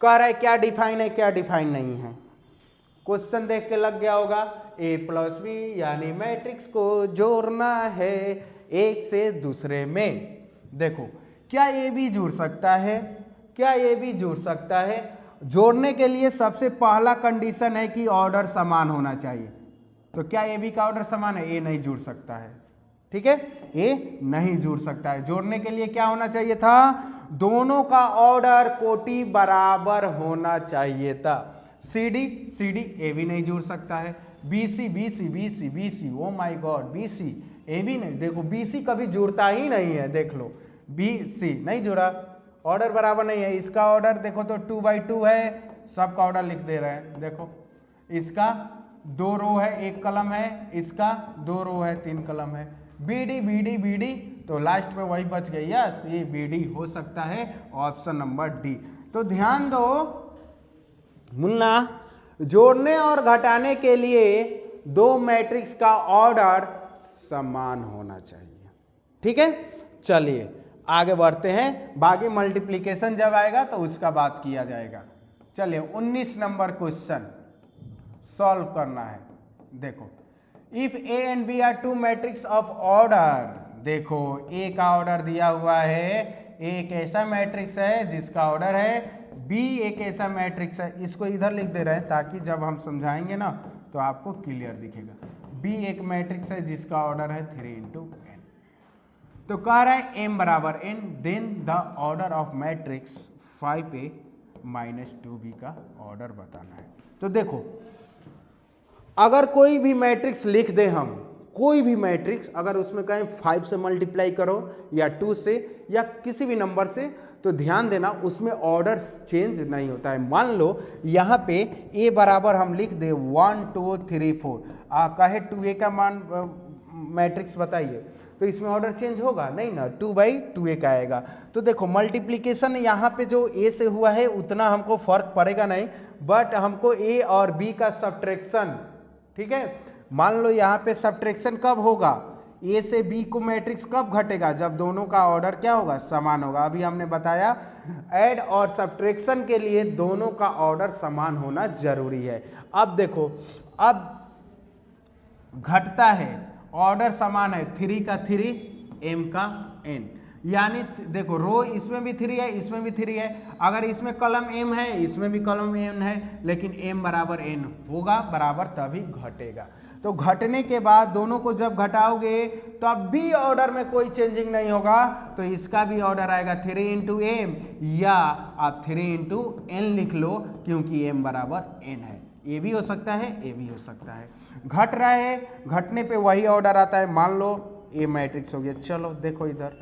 कह रहा है क्या डिफाइन है, क्या डिफाइन नहीं है। क्वेश्चन देख के लग गया होगा, a + b यानी मैट्रिक्स को जोड़ना है एक से दूसरे में। देखो, क्या ये भी जुड़ सकता है? क्या ये भी जुड़ सकता है? जोड़ने के लिए सबसे पहला कंडीशन है कि ऑर्डर समान होना चाहिए। तो क्या ए बी का ऑर्डर समान है? ए नहीं जुड़ सकता है। ठीक है, ए नहीं जुड़ सकता है। जोड़ने के लिए क्या होना चाहिए था? दोनों का ऑर्डर कोटि बराबर होना चाहिए था। सी डी ए भी नहीं जुड़ सकता है। B C, oh my God, B C A भी नहीं। देखो, बी सी कभी जुड़ता ही नहीं है। देख लो, बी सी नहीं जुड़ा, ऑर्डर बराबर नहीं है। इसका ऑर्डर देखो तो 2/2 है, सबका ऑर्डर लिख दे रहे हैं। देखो, इसका 2 रो है, 1 कलम है, इसका 2 रो है, 3 कलम है। बी डी, तो लास्ट में वही बच गई। यस, ये बी डी हो सकता है, ऑप्शन नंबर डी। तो ध्यान दो मुन्ना, जोड़ने और घटाने के लिए दो मैट्रिक्स का ऑर्डर समान होना चाहिए। ठीक है, चलिए आगे बढ़ते हैं। बाकी मल्टीप्लिकेशन जब आएगा तो उसका बात किया जाएगा। चलिए 19 नंबर क्वेश्चन सॉल्व करना है। देखो, if A and B are two matrix of order. देखो, ए का ऑर्डर दिया हुआ है, ए एक ऐसा मैट्रिक्स है जिसका ऑर्डर है, बी एक ऐसा मैट्रिक्स है। इसको इधर लिख दे रहे हैं ताकि जब हम समझाएंगे ना तो आपको क्लियर दिखेगा। बी एक मैट्रिक्स है जिसका ऑर्डर है 3 × n। तो कह रहा है m बराबर n, then the order of matrix 5a - 2b का ऑर्डर बताना है। तो देखो, अगर कोई भी मैट्रिक्स लिख दे हम, कोई भी मैट्रिक्स, अगर उसमें कहें 5 से मल्टीप्लाई करो या 2 से या किसी भी नंबर से, तो ध्यान देना उसमें ऑर्डर चेंज नहीं होता है। मान लो यहाँ पे a बराबर हम लिख दे 1 2 3 4, कहे 2a का मान मैट्रिक्स बताइए, तो इसमें ऑर्डर चेंज होगा नहीं ना, 2/2a का आएगा। तो देखो, मल्टीप्लिकेशन यहाँ पे जो a से हुआ है उतना हमको फर्क पड़ेगा नहीं, बट हमको a और b का सब्ट्रैक्शन, ठीक है, मान लो यहाँ पे सब्ट्रैक्शन कब होगा, a से b को मैट्रिक्स कब घटेगा, जब दोनों का ऑर्डर क्या होगा, समान होगा। अभी हमने बताया ऐड और सब्ट्रैक्शन के लिए दोनों का ऑर्डर समान होना जरूरी है। अब देखो, अब घटता है, ऑर्डर समान है, 3 का 3, m का n। यानी देखो रो इसमें भी 3 है, इसमें भी 3 है, अगर इसमें कॉलम m है इसमें भी कॉलम m है, लेकिन m बराबर n होगा बराबर तभी घटेगा। तो घटने के बाद दोनों को जब घटाओगे तब भी ऑर्डर में कोई चेंजिंग नहीं होगा, तो इसका भी ऑर्डर आएगा 3 इंटू एम, या आप 3 इंटू एन लिख लो क्योंकि m बराबर n है। ये भी हो सकता है, ये भी हो सकता है। घट रहा है, घटने पे वही ऑर्डर आता है। मान लो ए मैट्रिक्स हो गया, चलो देखो इधर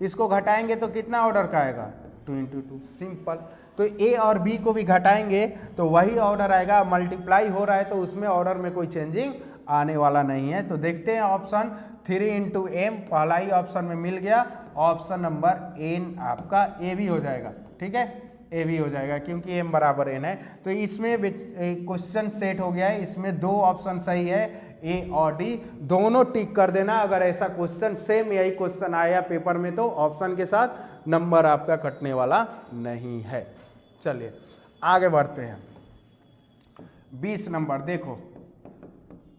इसको घटाएंगे तो कितना ऑर्डर का आएगा 2 इंटू 2, सिंपल। तो ए और बी को भी घटाएंगे तो वही ऑर्डर आएगा, मल्टीप्लाई हो रहा है तो उसमें ऑर्डर में कोई चेंजिंग आने वाला नहीं है। तो देखते हैं ऑप्शन 3 इंटू एम पहला ही ऑप्शन में मिल गया, ऑप्शन नंबर एन आपका ए भी हो जाएगा, ठीक है, ए भी हो जाएगा क्योंकि एम बराबर एन है। तो इसमें क्वेश्चन सेट हो गया है, इसमें 2 ऑप्शन सही है, ए और डी दोनों टिक कर देना। अगर ऐसा क्वेश्चन सेम यही क्वेश्चन आया पेपर में तो ऑप्शन के साथ नंबर आपका कटने वाला नहीं है। चलिए आगे बढ़ते हैं। 20 नंबर देखो,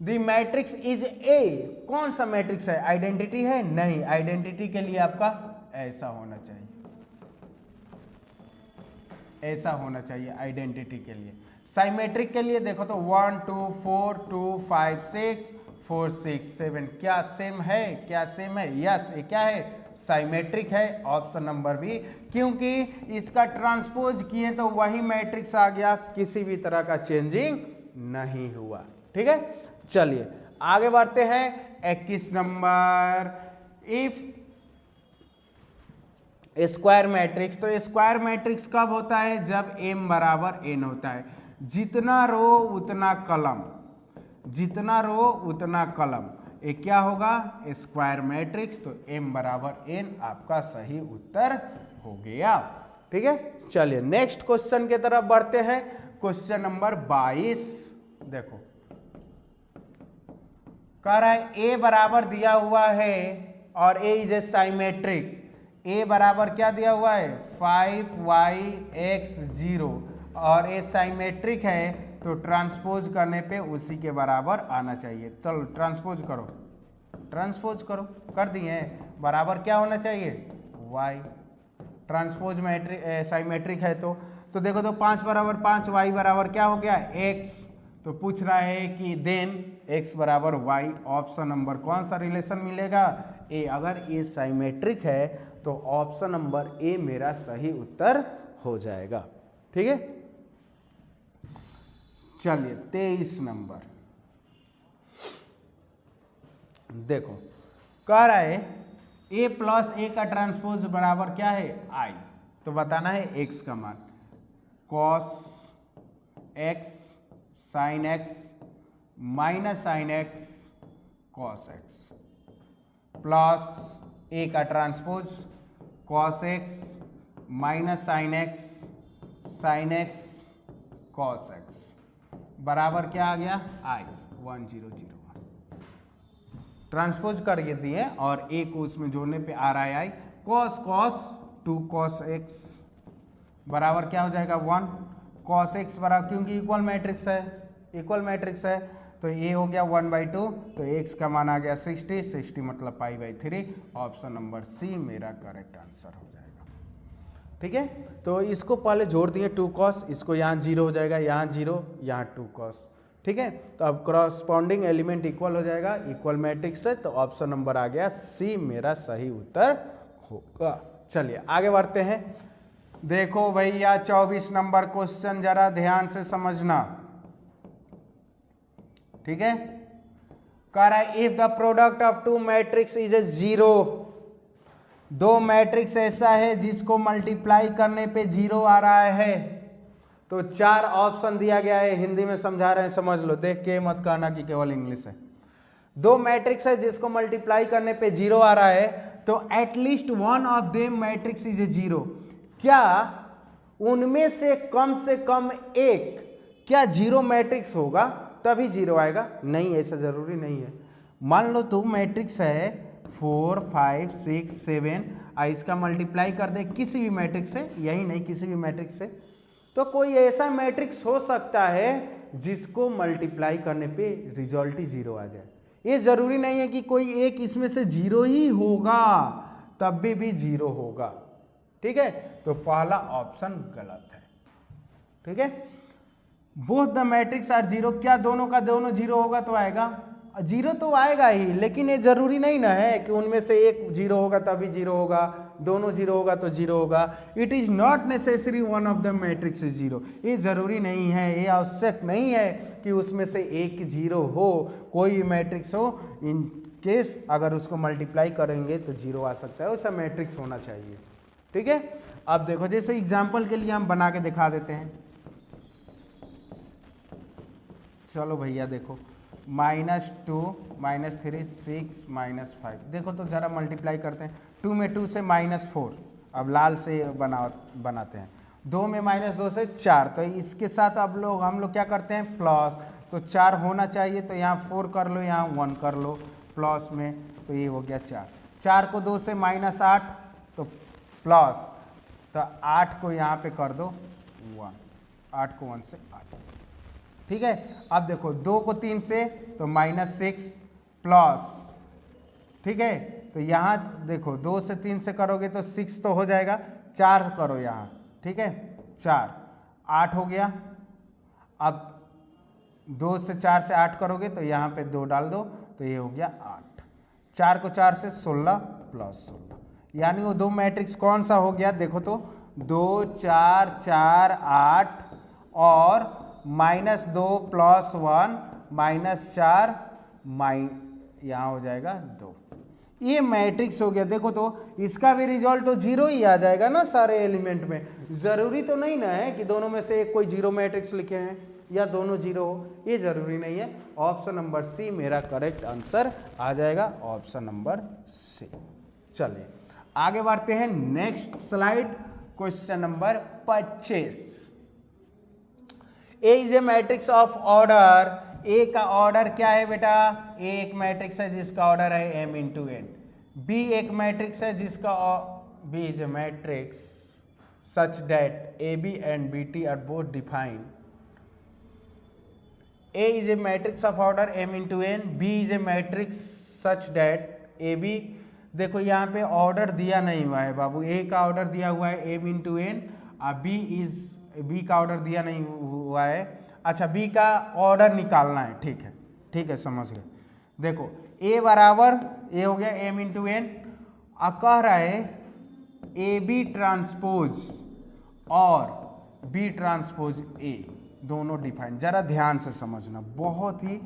द मैट्रिक्स इज ए, कौन सा मैट्रिक्स है, आइडेंटिटी है, नहीं, आइडेंटिटी के लिए आपका ऐसा होना चाहिए, ऐसा होना चाहिए आइडेंटिटी के लिए। साइमेट्रिक के लिए देखो तो 1 2 4 2 5 6 4 6 7 क्या सेम है, क्या सेम है, यस ये क्या है, साइमेट्रिक है, ऑप्शन नंबर बी, क्योंकि इसका ट्रांसपोज किए तो वही मैट्रिक्स आ गया, किसी भी तरह का चेंजिंग नहीं हुआ, ठीक है। चलिए आगे बढ़ते हैं। 21 नंबर, इफ स्क्वायर मैट्रिक्स, तो स्क्वायर मैट्रिक्स कब होता है, जब m बराबर n होता है, जितना रो उतना कॉलम, जितना रो उतना कॉलम, ये क्या होगा स्क्वायर मैट्रिक्स। तो m बराबर n आपका सही उत्तर हो गया, ठीक है। चलिए नेक्स्ट क्वेश्चन की तरफ बढ़ते हैं। क्वेश्चन नंबर 22 देखो, कह रहा है a बराबर दिया हुआ है और a is a symmetric, a बराबर क्या दिया हुआ है 5y(x) 0 और a साइमेट्रिक है तो ट्रांसपोज करने पे उसी के बराबर आना चाहिए। चलो ट्रांसपोज करो, ट्रांसपोज करो, कर दिए, बराबर क्या होना चाहिए y, ट्रांसपोज मैट्रिक साइमेट्रिक है तो देखो तो 5 बराबर 5, y बराबर क्या हो गया x, तो पूछ रहा है कि देन x बराबर y, ऑप्शन नंबर कौन सा रिलेशन मिलेगा ए। अगर ये साइमेट्रिक है तो ऑप्शन नंबर ए मेरा सही उत्तर हो जाएगा, ठीक है। चलिए 23 नंबर देखो, कह रहा है a प्लस ए का ट्रांसपोज बराबर क्या है i, तो बताना है x का मान, cos x sin x minus sin x cos x plus a का transpose cos x minus sin x sin x cos x बराबर क्या आ गया i 1001, ट्रांसपोज कर दिए और a को उसमें जोड़ने पे आ रहा है i, cos 2 cos x बराबर क्या हो जाएगा 1, cos x बराबर, क्योंकि इक्वल मैट्रिक्स है, इक्वल मैट्रिक्स है तो ये हो गया 1/2, तो x का मान आ गया 60, 60 मतलब π/3, ऑप्शन नंबर सी मेरा करेक्ट आंसर हो जाएगा, ठीक है। तो इसको पहले जोड़ दिए 2 cos, इसको यहाँ 0 हो जाएगा, यहाँ 0, यहाँ 2 cos, ठीक है। तो अब क्रॉसपॉन्डिंग एलिमेंट इक्वल हो जाएगा, इक्वल मैट्रिक्स है, तो ऑप्शन नंबर आ गया सी मेरा सही उत्तर होगा। चलिए आगे बढ़ते हैं। देखो भैया 24 नंबर क्वेश्चन जरा ध्यान से समझना, ठीक है। कह रहा है if the product of 2 matrix is a 0, 2 matrix ऐसा है जिसको मल्टीप्लाई करने पे 0 आ रहा है, तो 4 ऑप्शन दिया गया है, हिंदी में समझा रहे हैं, समझ लो, देख के मत कहना कि केवल इंग्लिश है। 2 मैट्रिक्स है जिसको मल्टीप्लाई करने पे 0 आ रहा है, तो at least one of them matrix is a 0, क्या उनमें से कम एक क्या 0 मैट्रिक्स होगा तभी 0 आएगा, नहीं ऐसा जरूरी नहीं है। मान लो 2 मैट्रिक्स है 4 5 6 7, इसका मल्टीप्लाई कर दे किसी भी मैट्रिक्स से, यही नहीं किसी भी मैट्रिक्स से, तो कोई ऐसा मैट्रिक्स हो सकता है जिसको मल्टीप्लाई करने पे रिजल्ट ही 0 आ जाए। ये जरूरी नहीं है कि कोई एक इसमें से 0 ही होगा, तब भी 0 होगा। ठीक है, तो पहला ऑप्शन गलत है। ठीक है, बोथ द मैट्रिक्स आर 0, क्या दोनों का दोनों 0 होगा तो आएगा 0 तो आएगा ही, लेकिन ये जरूरी नहीं ना है कि उनमें से एक 0 होगा तभी 0 होगा, दोनों 0 होगा तो 0 होगा। It is not necessary one of the matrix is 0, ये जरूरी नहीं है, ये आवश्यक नहीं है कि उसमें से एक 0 हो, कोई भी मैट्रिक्स हो, इन केस अगर उसको मल्टीप्लाई करेंगे तो 0 आ सकता है, वैसा मैट्रिक्स होना चाहिए। ठीक है, अब देखो जैसे एग्जाम्पल के लिए हम बना के दिखा देते हैं। चलो भैया देखो, -2 -3 6 -5, देखो तो जरा मल्टीप्लाई करते हैं। 2 में 2 से -4, अब लाल से बनाते हैं। 2 में -2 से 4, तो इसके साथ अब हम लोग क्या करते हैं, प्लस, तो 4 होना चाहिए, तो यहाँ 4 कर लो, यहाँ 1 कर लो प्लस में, तो ये हो गया 4। 4 को 2 से -8 तो प्लस, तो 8 को यहाँ पे कर दो 1, 8 को 1 से 8। ठीक है, अब देखो 2 को 3 से तो -6 प्लस, ठीक है, तो यहाँ देखो 2 से 3 से करोगे तो 6 तो हो जाएगा, 4 करो यहाँ, ठीक है, 4, 8 हो गया। अब 2 से 4 से 8 करोगे तो यहाँ पे 2 डाल दो, तो ये हो गया 8। 4 को 4 से 16 प्लस 16, यानी वो दो मैट्रिक्स कौन सा हो गया, देखो तो 2 4 4 8 और -2 + 1 -4 यहाँ हो जाएगा 2, ये मैट्रिक्स हो गया। देखो तो इसका भी रिजल्ट तो 0 ही आ जाएगा ना सारे एलिमेंट में, जरूरी तो नहीं ना है कि दोनों में से एक कोई 0 मैट्रिक्स लिखे हैं या दोनों 0 हो, ये जरूरी नहीं है। ऑप्शन नंबर सी मेरा करेक्ट आंसर आ जाएगा, ऑप्शन नंबर सी। चलिए आगे बढ़ते हैं, next slide, question number 25। A is a matrix of order, A का ऑर्डर क्या है बेटा, ए एक मैट्रिक्स है जिसका ऑर्डर है m × n। बी एक मैट्रिक्स है जिसका B is a matrix such that A B and B T are both defined. A is a matrix of order m × n, B is a matrix such that A B, देखो यहाँ पे order दिया नहीं हुआ है बाबू, ए का order दिया हुआ है m × n और बी का ऑर्डर दिया नहीं हुआ है। अच्छा, बी का ऑर्डर निकालना है, ठीक है समझ गए। देखो ए बराबर, ए हो गया m × n, अब कह रहा है ए बी ट्रांसपोज और बी ट्रांसपोज ए दोनों डिफाइन। जरा ध्यान से समझना, बहुत ही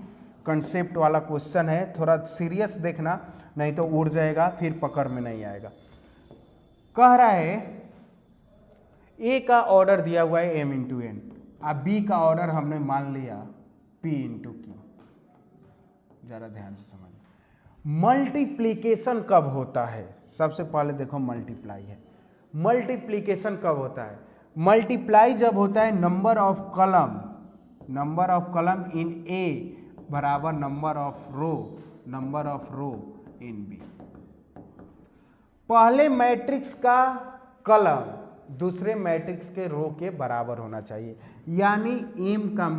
कंसेप्ट वाला क्वेश्चन है, थोड़ा सीरियस देखना नहीं तो उड़ जाएगा, फिर पकड़ में नहीं आएगा। कह रहा है ए का ऑर्डर दिया हुआ है m × n, अब बी का ऑर्डर हमने मान लिया p × q। जरा ध्यान से समझना, मल्टीप्लीकेशन कब होता है, सबसे पहले देखो मल्टीप्लाई है, मल्टीप्लीकेशन कब होता है, मल्टीप्लाई जब होता है नंबर ऑफ कलम इन ए बराबर number of row in B. पहले मैट्रिक्स का कलम दूसरे मैट्रिक्स के रो के बराबर होना चाहिए, यानी n का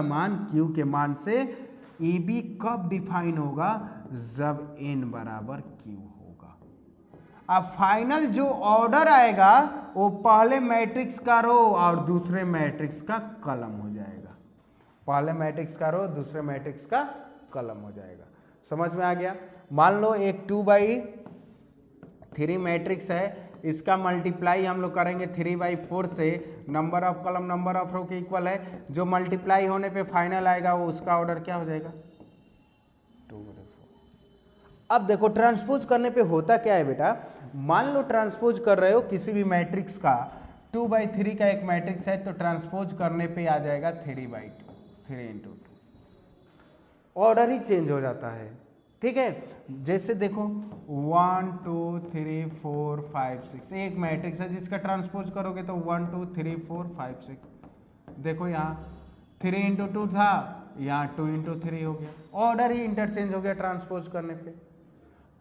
मान q के मान से ए बी कब डिफाइन होगा, जब n बराबर q होगा। अब फाइनल जो ऑर्डर आएगा वो पहले मैट्रिक्स का रो और दूसरे मैट्रिक्स का कलम हो जाएगा, पहले मैट्रिक्स का रो दूसरे मैट्रिक्स का कलम हो जाएगा। समझ में आ गया। मान लो एक 2/3 मैट्रिक्स है, इसका मल्टीप्लाई हम लोग करेंगे 3/4 से, नंबर ऑफ कलम नंबर ऑफ रो के इक्वल है, जो मल्टीप्लाई होने पे फाइनल आएगा वो उसका ऑर्डर क्या हो जाएगा 2/4। अब देखो ट्रांसपोज करने पे होता क्या है बेटा, मान लो ट्रांसपोज कर रहे हो किसी भी मैट्रिक्स का, 2/3 का एक मैट्रिक्स है तो ट्रांसपोज करने पे आ जाएगा 3/2, 3 × 2, ऑर्डर ही चेंज हो जाता है। ठीक है, जैसे देखो 1 2 3 4 5 6 एक मैट्रिक्स है जिसका ट्रांसपोज करोगे तो 1 2 3 4 5 6, देखो यहाँ 3 × 2 था, यहाँ 2 × 3 हो गया, ऑर्डर ही इंटरचेंज हो गया ट्रांसपोज करने पे।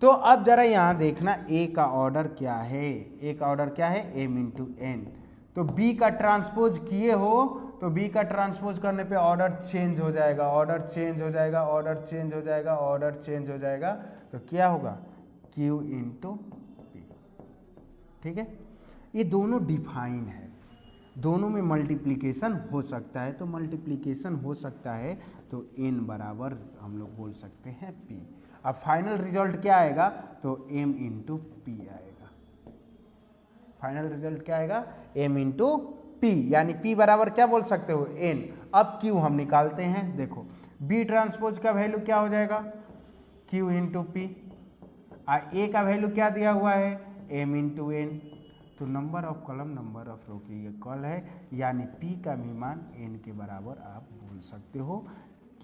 तो अब जरा यहाँ देखना ए का ऑर्डर क्या है, ए का ऑर्डर क्या है m × n, तो बी का ट्रांसपोज किए हो तो बी का ट्रांसपोज करने पे ऑर्डर चेंज हो जाएगा, ऑर्डर चेंज हो जाएगा, ऑर्डर चेंज हो जाएगा, ऑर्डर चेंज हो जाएगा, तो क्या होगा q × p। ठीक है, ये दोनों डिफाइन है, दोनों में मल्टीप्लिकेशन हो सकता है, तो मल्टीप्लिकेशन हो सकता है तो n बराबर हम लोग बोल सकते हैं p। अब फाइनल रिजल्ट क्या आएगा, तो m इंटू पी आएगा। फाइनल रिजल्ट क्या आएगा, m इंटू पी, यानी p बराबर क्या बोल सकते हो, n। अब q हम निकालते हैं, देखो b ट्रांसपोज का वैल्यू क्या हो जाएगा, q इंटू पी, a का वैल्यू क्या दिया हुआ है, m इंटू n, तो number of column number of row की ये कॉल है, यानी p का भी मान n के बराबर आप बोल सकते हो,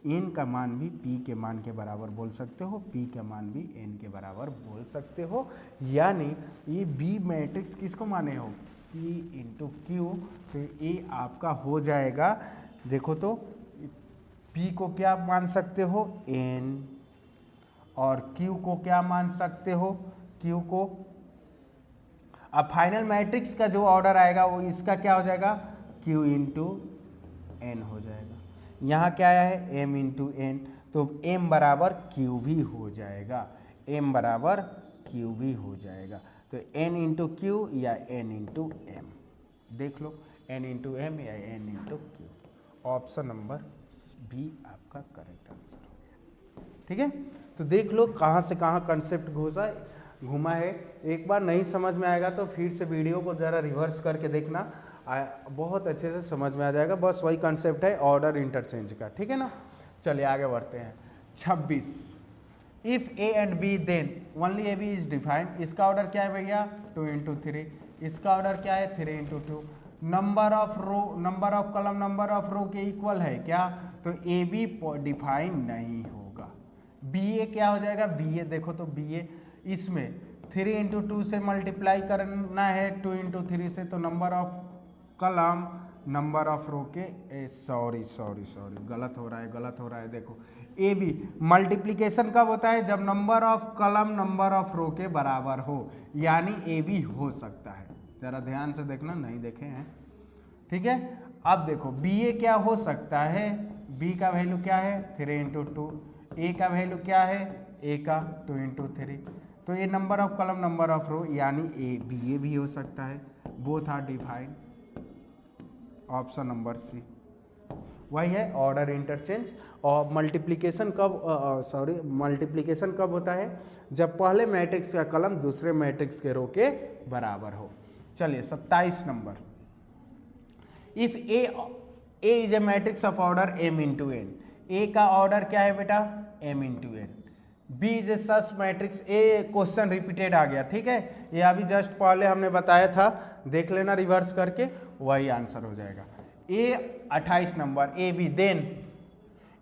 n का मान भी p के मान के बराबर बोल सकते हो, p का मान भी n के बराबर बोल सकते हो, यानी ये b मैट्रिक्स किसको माने हो, p इंटू क्यू, तो ये आपका हो जाएगा, देखो तो p को क्या मान सकते हो, n, और q को क्या मान सकते हो, q को। अब फाइनल मैट्रिक्स का जो ऑर्डर आएगा वो इसका क्या हो जाएगा, q इंटू एन हो जाएगा। यहाँ क्या आया है, m इंटू एन, तो m बराबर q भी हो जाएगा, m बराबर q भी हो जाएगा, तो n इंटू क्यू या n इंटू एम, देख लो n इंटू एम या n into Q. Option number B आपका करेक्ट आंसर हो गया। ठीक है, तो देख लो कहाँ से कहाँ कंसेप्ट घुमा है। एक बार नहीं समझ में आएगा तो फिर से वीडियो को ज़रा रिवर्स करके देखना, बहुत अच्छे से समझ में आ जाएगा। बस वही कंसेप्ट है ऑर्डर इंटरचेंज का, ठीक है ना। चलिए आगे बढ़ते हैं। 26, if A and B then only A B is defined. इसका ऑर्डर क्या है भैया, 2 इंटू 3। इसका ऑर्डर क्या है, 3 into 2। Number of row, number of column number of row के इक्वल है क्या, तो ए बी डिफाइन नहीं होगा। बी ए क्या हो जाएगा, बी ए, देखो तो बी ए इसमें 3 इंटू 2 से मल्टीप्लाई करना है 2 इंटू 3 से, तो number of column number of row के, सॉरी गलत हो रहा है। देखो ए बी मल्टीप्लिकेशन कब होता है, जब number of column number of row के बराबर हो, यानी ए बी हो सकता है। जरा ध्यान से देखना, नहीं देखे हैं, ठीक है। अब देखो बी ए क्या हो सकता है, बी का वैल्यू क्या है, 3 इंटू 2। ए का वैल्यू क्या है, ए का 2 इंटू 3, तो ये number of column number of row, यानी ए बी ए भी हो सकता है। Both are defined, option number C वही है ऑर्डर इंटरचेंज। और मल्टीप्लिकेशन कब होता है, जब पहले मैट्रिक्स का कॉलम दूसरे मैट्रिक्स के रो के बराबर हो। चलिए 27 number, if A is a matrix of order m into n. A का ऑर्डर क्या है बेटा, m into n. B is a such matrix, a question repeated आ गया, ठीक है। ये अभी जस्ट पहले हमने बताया था, देख लेना रिवर्स करके, वही आंसर हो जाएगा। A 28 number, A B then,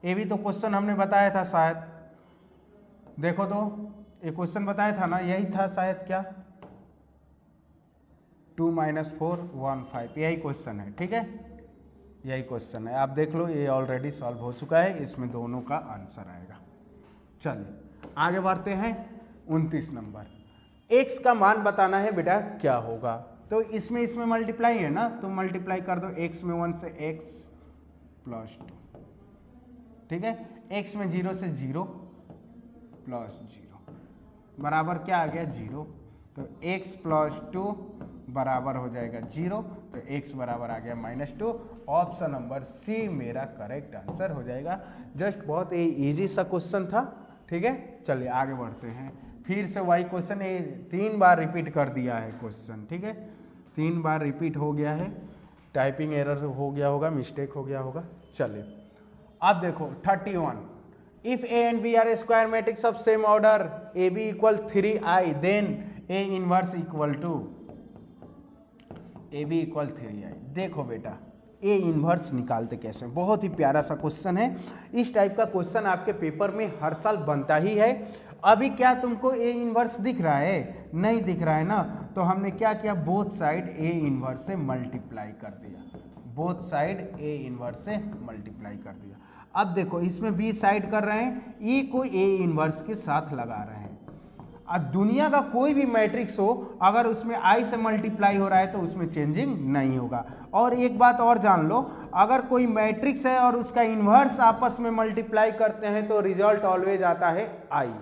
A B तो क्वेश्चन हमने बताया था शायद, देखो तो ये क्वेश्चन बताया था ना, यही था शायद, क्या 2 - 4 1 5, यही क्वेश्चन है, ठीक है, यही क्वेश्चन है। आप देख लो ये ऑलरेडी सॉल्व हो चुका है, इसमें दोनों का आंसर आएगा। चलिए आगे बढ़ते हैं। 29 नंबर, x का मान बताना है बेटा क्या होगा, तो इसमें मल्टीप्लाई है ना, तो मल्टीप्लाई कर दो x में 1 से x प्लस 2, ठीक है। x में 0 से 0 प्लस 0 बराबर क्या आ गया, 0, तो x प्लस 2 बराबर हो जाएगा 0, तो x बराबर आ गया -2। ऑप्शन नंबर सी मेरा करेक्ट आंसर हो जाएगा। जस्ट बहुत इजी सा क्वेश्चन था, ठीक है। चलिए आगे बढ़ते हैं। फिर से वही क्वेश्चन, ये 3 बार रिपीट कर दिया है क्वेश्चन, ठीक है, 3 बार रिपीट हो गया है, टाइपिंग एरर हो गया होगा, मिस्टेक हो गया होगा। चलिए अब देखो 31, if A and B are square matrix of same order, A B equal 3i, then A inverse equal to, A B equal 3i। देखो बेटा ए इन्वर्स निकालते कैसे, बहुत ही प्यारा सा क्वेश्चन है। इस टाइप का क्वेश्चन आपके पेपर में हर साल बनता ही है। अभी क्या तुमको ए इन्वर्स दिख रहा है, नहीं दिख रहा है ना, तो हमने क्या किया, बोथ साइड ए इन्वर्स से मल्टीप्लाई कर दिया, बोथ साइड ए इन्वर्स से मल्टीप्लाई कर दिया। अब देखो इसमें बी साइड कर रहे हैं, ई को ए इन्वर्स के साथ लगा रहे हैं। दुनिया का कोई भी मैट्रिक्स हो, अगर उसमें आई से मल्टीप्लाई हो रहा है तो उसमें चेंजिंग नहीं होगा। और एक बात और जान लो, अगर कोई मैट्रिक्स है और उसका इन्वर्स आपस में मल्टीप्लाई करते हैं तो रिजल्ट ऑलवेज आता है आई।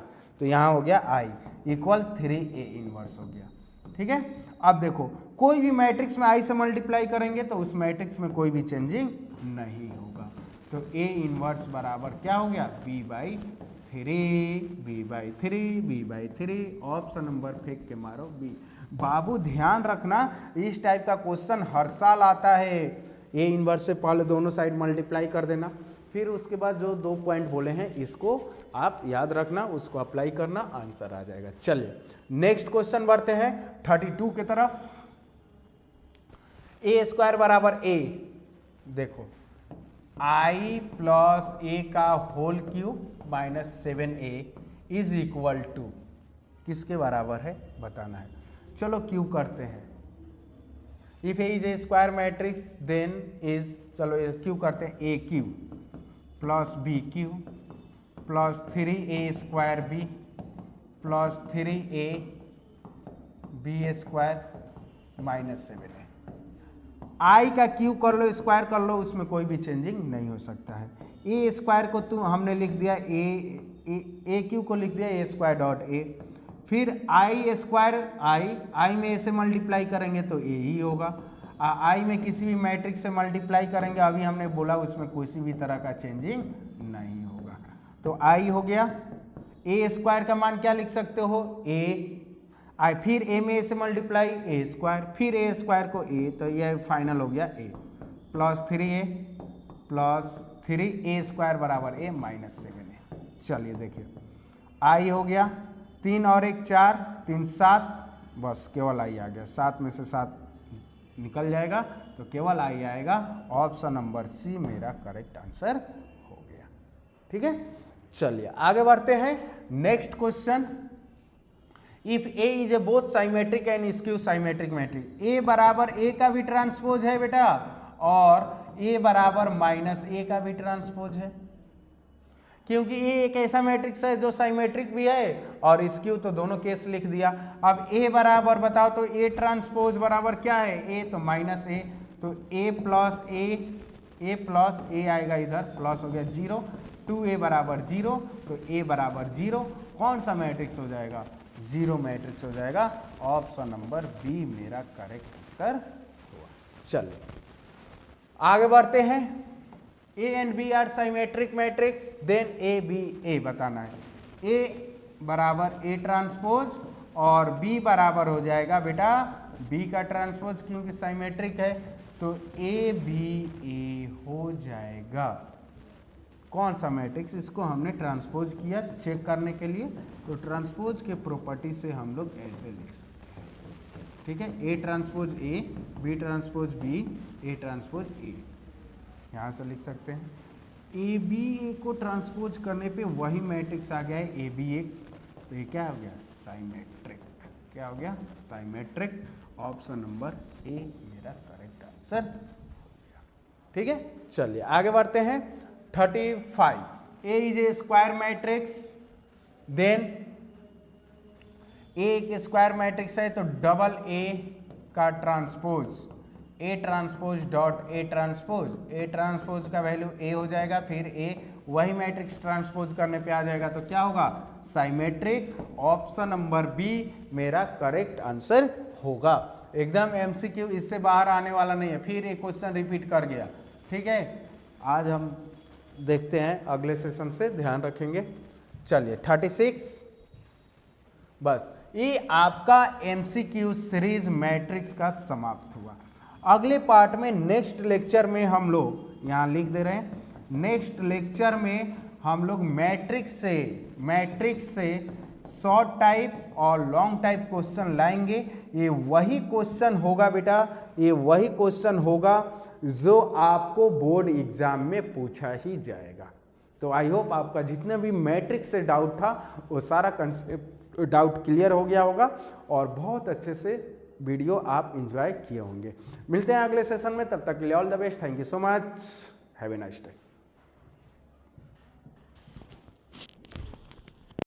तो यहाँ हो गया आई इक्वल 3a इन्वर्स हो गया, ठीक है। अब देखो कोई भी मैट्रिक्स में आई से मल्टीप्लाई करेंगे तो उस मैट्रिक्स में कोई भी चेंजिंग नहीं होगा। तो ए इनवर्स बराबर क्या हो गया, b/3 ऑप्शन नंबर फेंक के मारो बी। बाबू ध्यान रखना, इस टाइप का क्वेश्चन हर साल आता है। ए इनवर्स से पहले दोनों साइड मल्टीप्लाई कर देना, फिर उसके बाद जो 2 पॉइंट बोले हैं इसको आप याद रखना, उसको अप्लाई करना, आंसर आ जाएगा। चलिए नेक्स्ट क्वेश्चन बढ़ते हैं 32 की तरफ। a² बराबर a, देखो i प्लस a का whole cube minus 7a is equal to किसके बराबर है बताना है। चलो क्यू करते हैं। If A is a square matrix then is, चलो क्यू करते हैं, A cube plus B cube plus 3a² b plus 3a b² minus 7a। I का क्यू कर लो, स्क्वायर कर लो, उसमें कोई भी चेंजिंग नहीं हो सकता है। ए स्क्वायर को तो हमने लिख दिया ए क्यू को लिख दिया a² डॉट ए, फिर i² आई में ए से मल्टीप्लाई करेंगे तो ए ही होगा, आई में किसी भी मैट्रिक्स से मल्टीप्लाई करेंगे, अभी हमने बोला उसमें किसी भी तरह का चेंजिंग नहीं होगा। तो आई हो गया, a² का मान क्या लिख सकते हो, a, फिर a में a से मल्टीप्लाई a², फिर a² को a, तो यह फाइनल हो गया a plus 3a plus 3a² बराबर a माइनस 7a। चलिए देखिए आई हो गया, 3 और 1 4, 3 7, बस केवल आई आ गया, 7 में से 7 निकल जाएगा तो केवल आई आएगा। ऑप्शन नंबर सी मेरा करेक्ट आंसर हो गया। ठीक है, चलिए आगे बढ़ते हैं। Next question, if A is a both symmetric and skew symmetric matrix, A बराबर ए का भी ट्रांसपोज है बेटा और ए बराबर माइनस ए का भी ट्रांसपोज है, क्योंकि ए एक ऐसा मैट्रिक्स है जो साइमेट्रिक भी है और स्क्यू, तो दोनों केस लिख दिया। अब ए बराबर बताओ तो ए ट्रांसपोज बराबर क्या है, ए तो माइनस ए, तो ए प्लस ए आएगा इधर, प्लस हो गया 0, 2a बराबर 0, तो a बराबर 0, कौन सा मैट्रिक्स हो जाएगा, 0 मैट्रिक्स हो जाएगा। ऑप्शन नंबर बी मेरा करेक्ट आंसर हुआ। चलिए आगे बढ़ते हैं। A and B are symmetric matrix, then A B A बताना है। ए बराबर ए ट्रांसपोज और बी बराबर हो जाएगा बेटा बी का ट्रांसपोज, क्योंकि साइमेट्रिक है, तो ए बी ए हो जाएगा। कौन सा मैट्रिक्स, इसको हमने ट्रांसपोज किया चेक करने के लिए, तो ट्रांसपोज के प्रॉपर्टी से हम लोग ऐसे लिख सकते हैं। ठीक है, A transpose A, B transpose B, A transpose A, यहाँ से लिख सकते हैं। ए बी ए को ट्रांसपोज करने पे वही मैट्रिक्स आ गया है ए बी ए, तो ये क्या हो गया, साइमेट्रिक। क्या हो गया, साइमेट्रिक। ऑप्शन नंबर ए मेरा करेक्ट आंसर हो गया। ठीक है, चलिए आगे बढ़ते हैं। 35, A is a square matrix, then A एक स्क्वायर मैट्रिक्स है तो डबल ए का transpose, A transpose dot A transpose का वैल्यू ए हो जाएगा, फिर ए वही मैट्रिक्स ट्रांसपोज करने पे आ जाएगा, तो क्या होगा, साइमेट्रिक। ऑप्शन नंबर बी मेरा करेक्ट आंसर होगा। एकदम एमसीक्यू, इससे बाहर आने वाला नहीं है। फिर एक क्वेश्चन रिपीट कर गया। ठीक है, आज हम देखते हैं अगले सेशन से, ध्यान रखेंगे। चलिए 36, बस ये आपका एमसीक्यू सीरीज मैट्रिक्स का समाप्त हुआ। अगले पार्ट में नेक्स्ट लेक्चर में हम लोग यहाँ लिख दे रहे हैं, नेक्स्ट लेक्चर में हम लोग मैट्रिक्स से शॉर्ट टाइप और लॉन्ग टाइप क्वेश्चन लाएंगे। ये वही क्वेश्चन होगा बेटा, ये वही क्वेश्चन होगा जो आपको बोर्ड एग्जाम में पूछा ही जाएगा। तो आई होप आपका जितना भी मैट्रिक्स से डाउट था वो सारा कंसेप्ट डाउट क्लियर हो गया होगा और बहुत अच्छे से वीडियो आप एंजॉय किए होंगे। मिलते हैं अगले सेशन में, तब तक के लिए all the best. Thank you so much, have a nice day.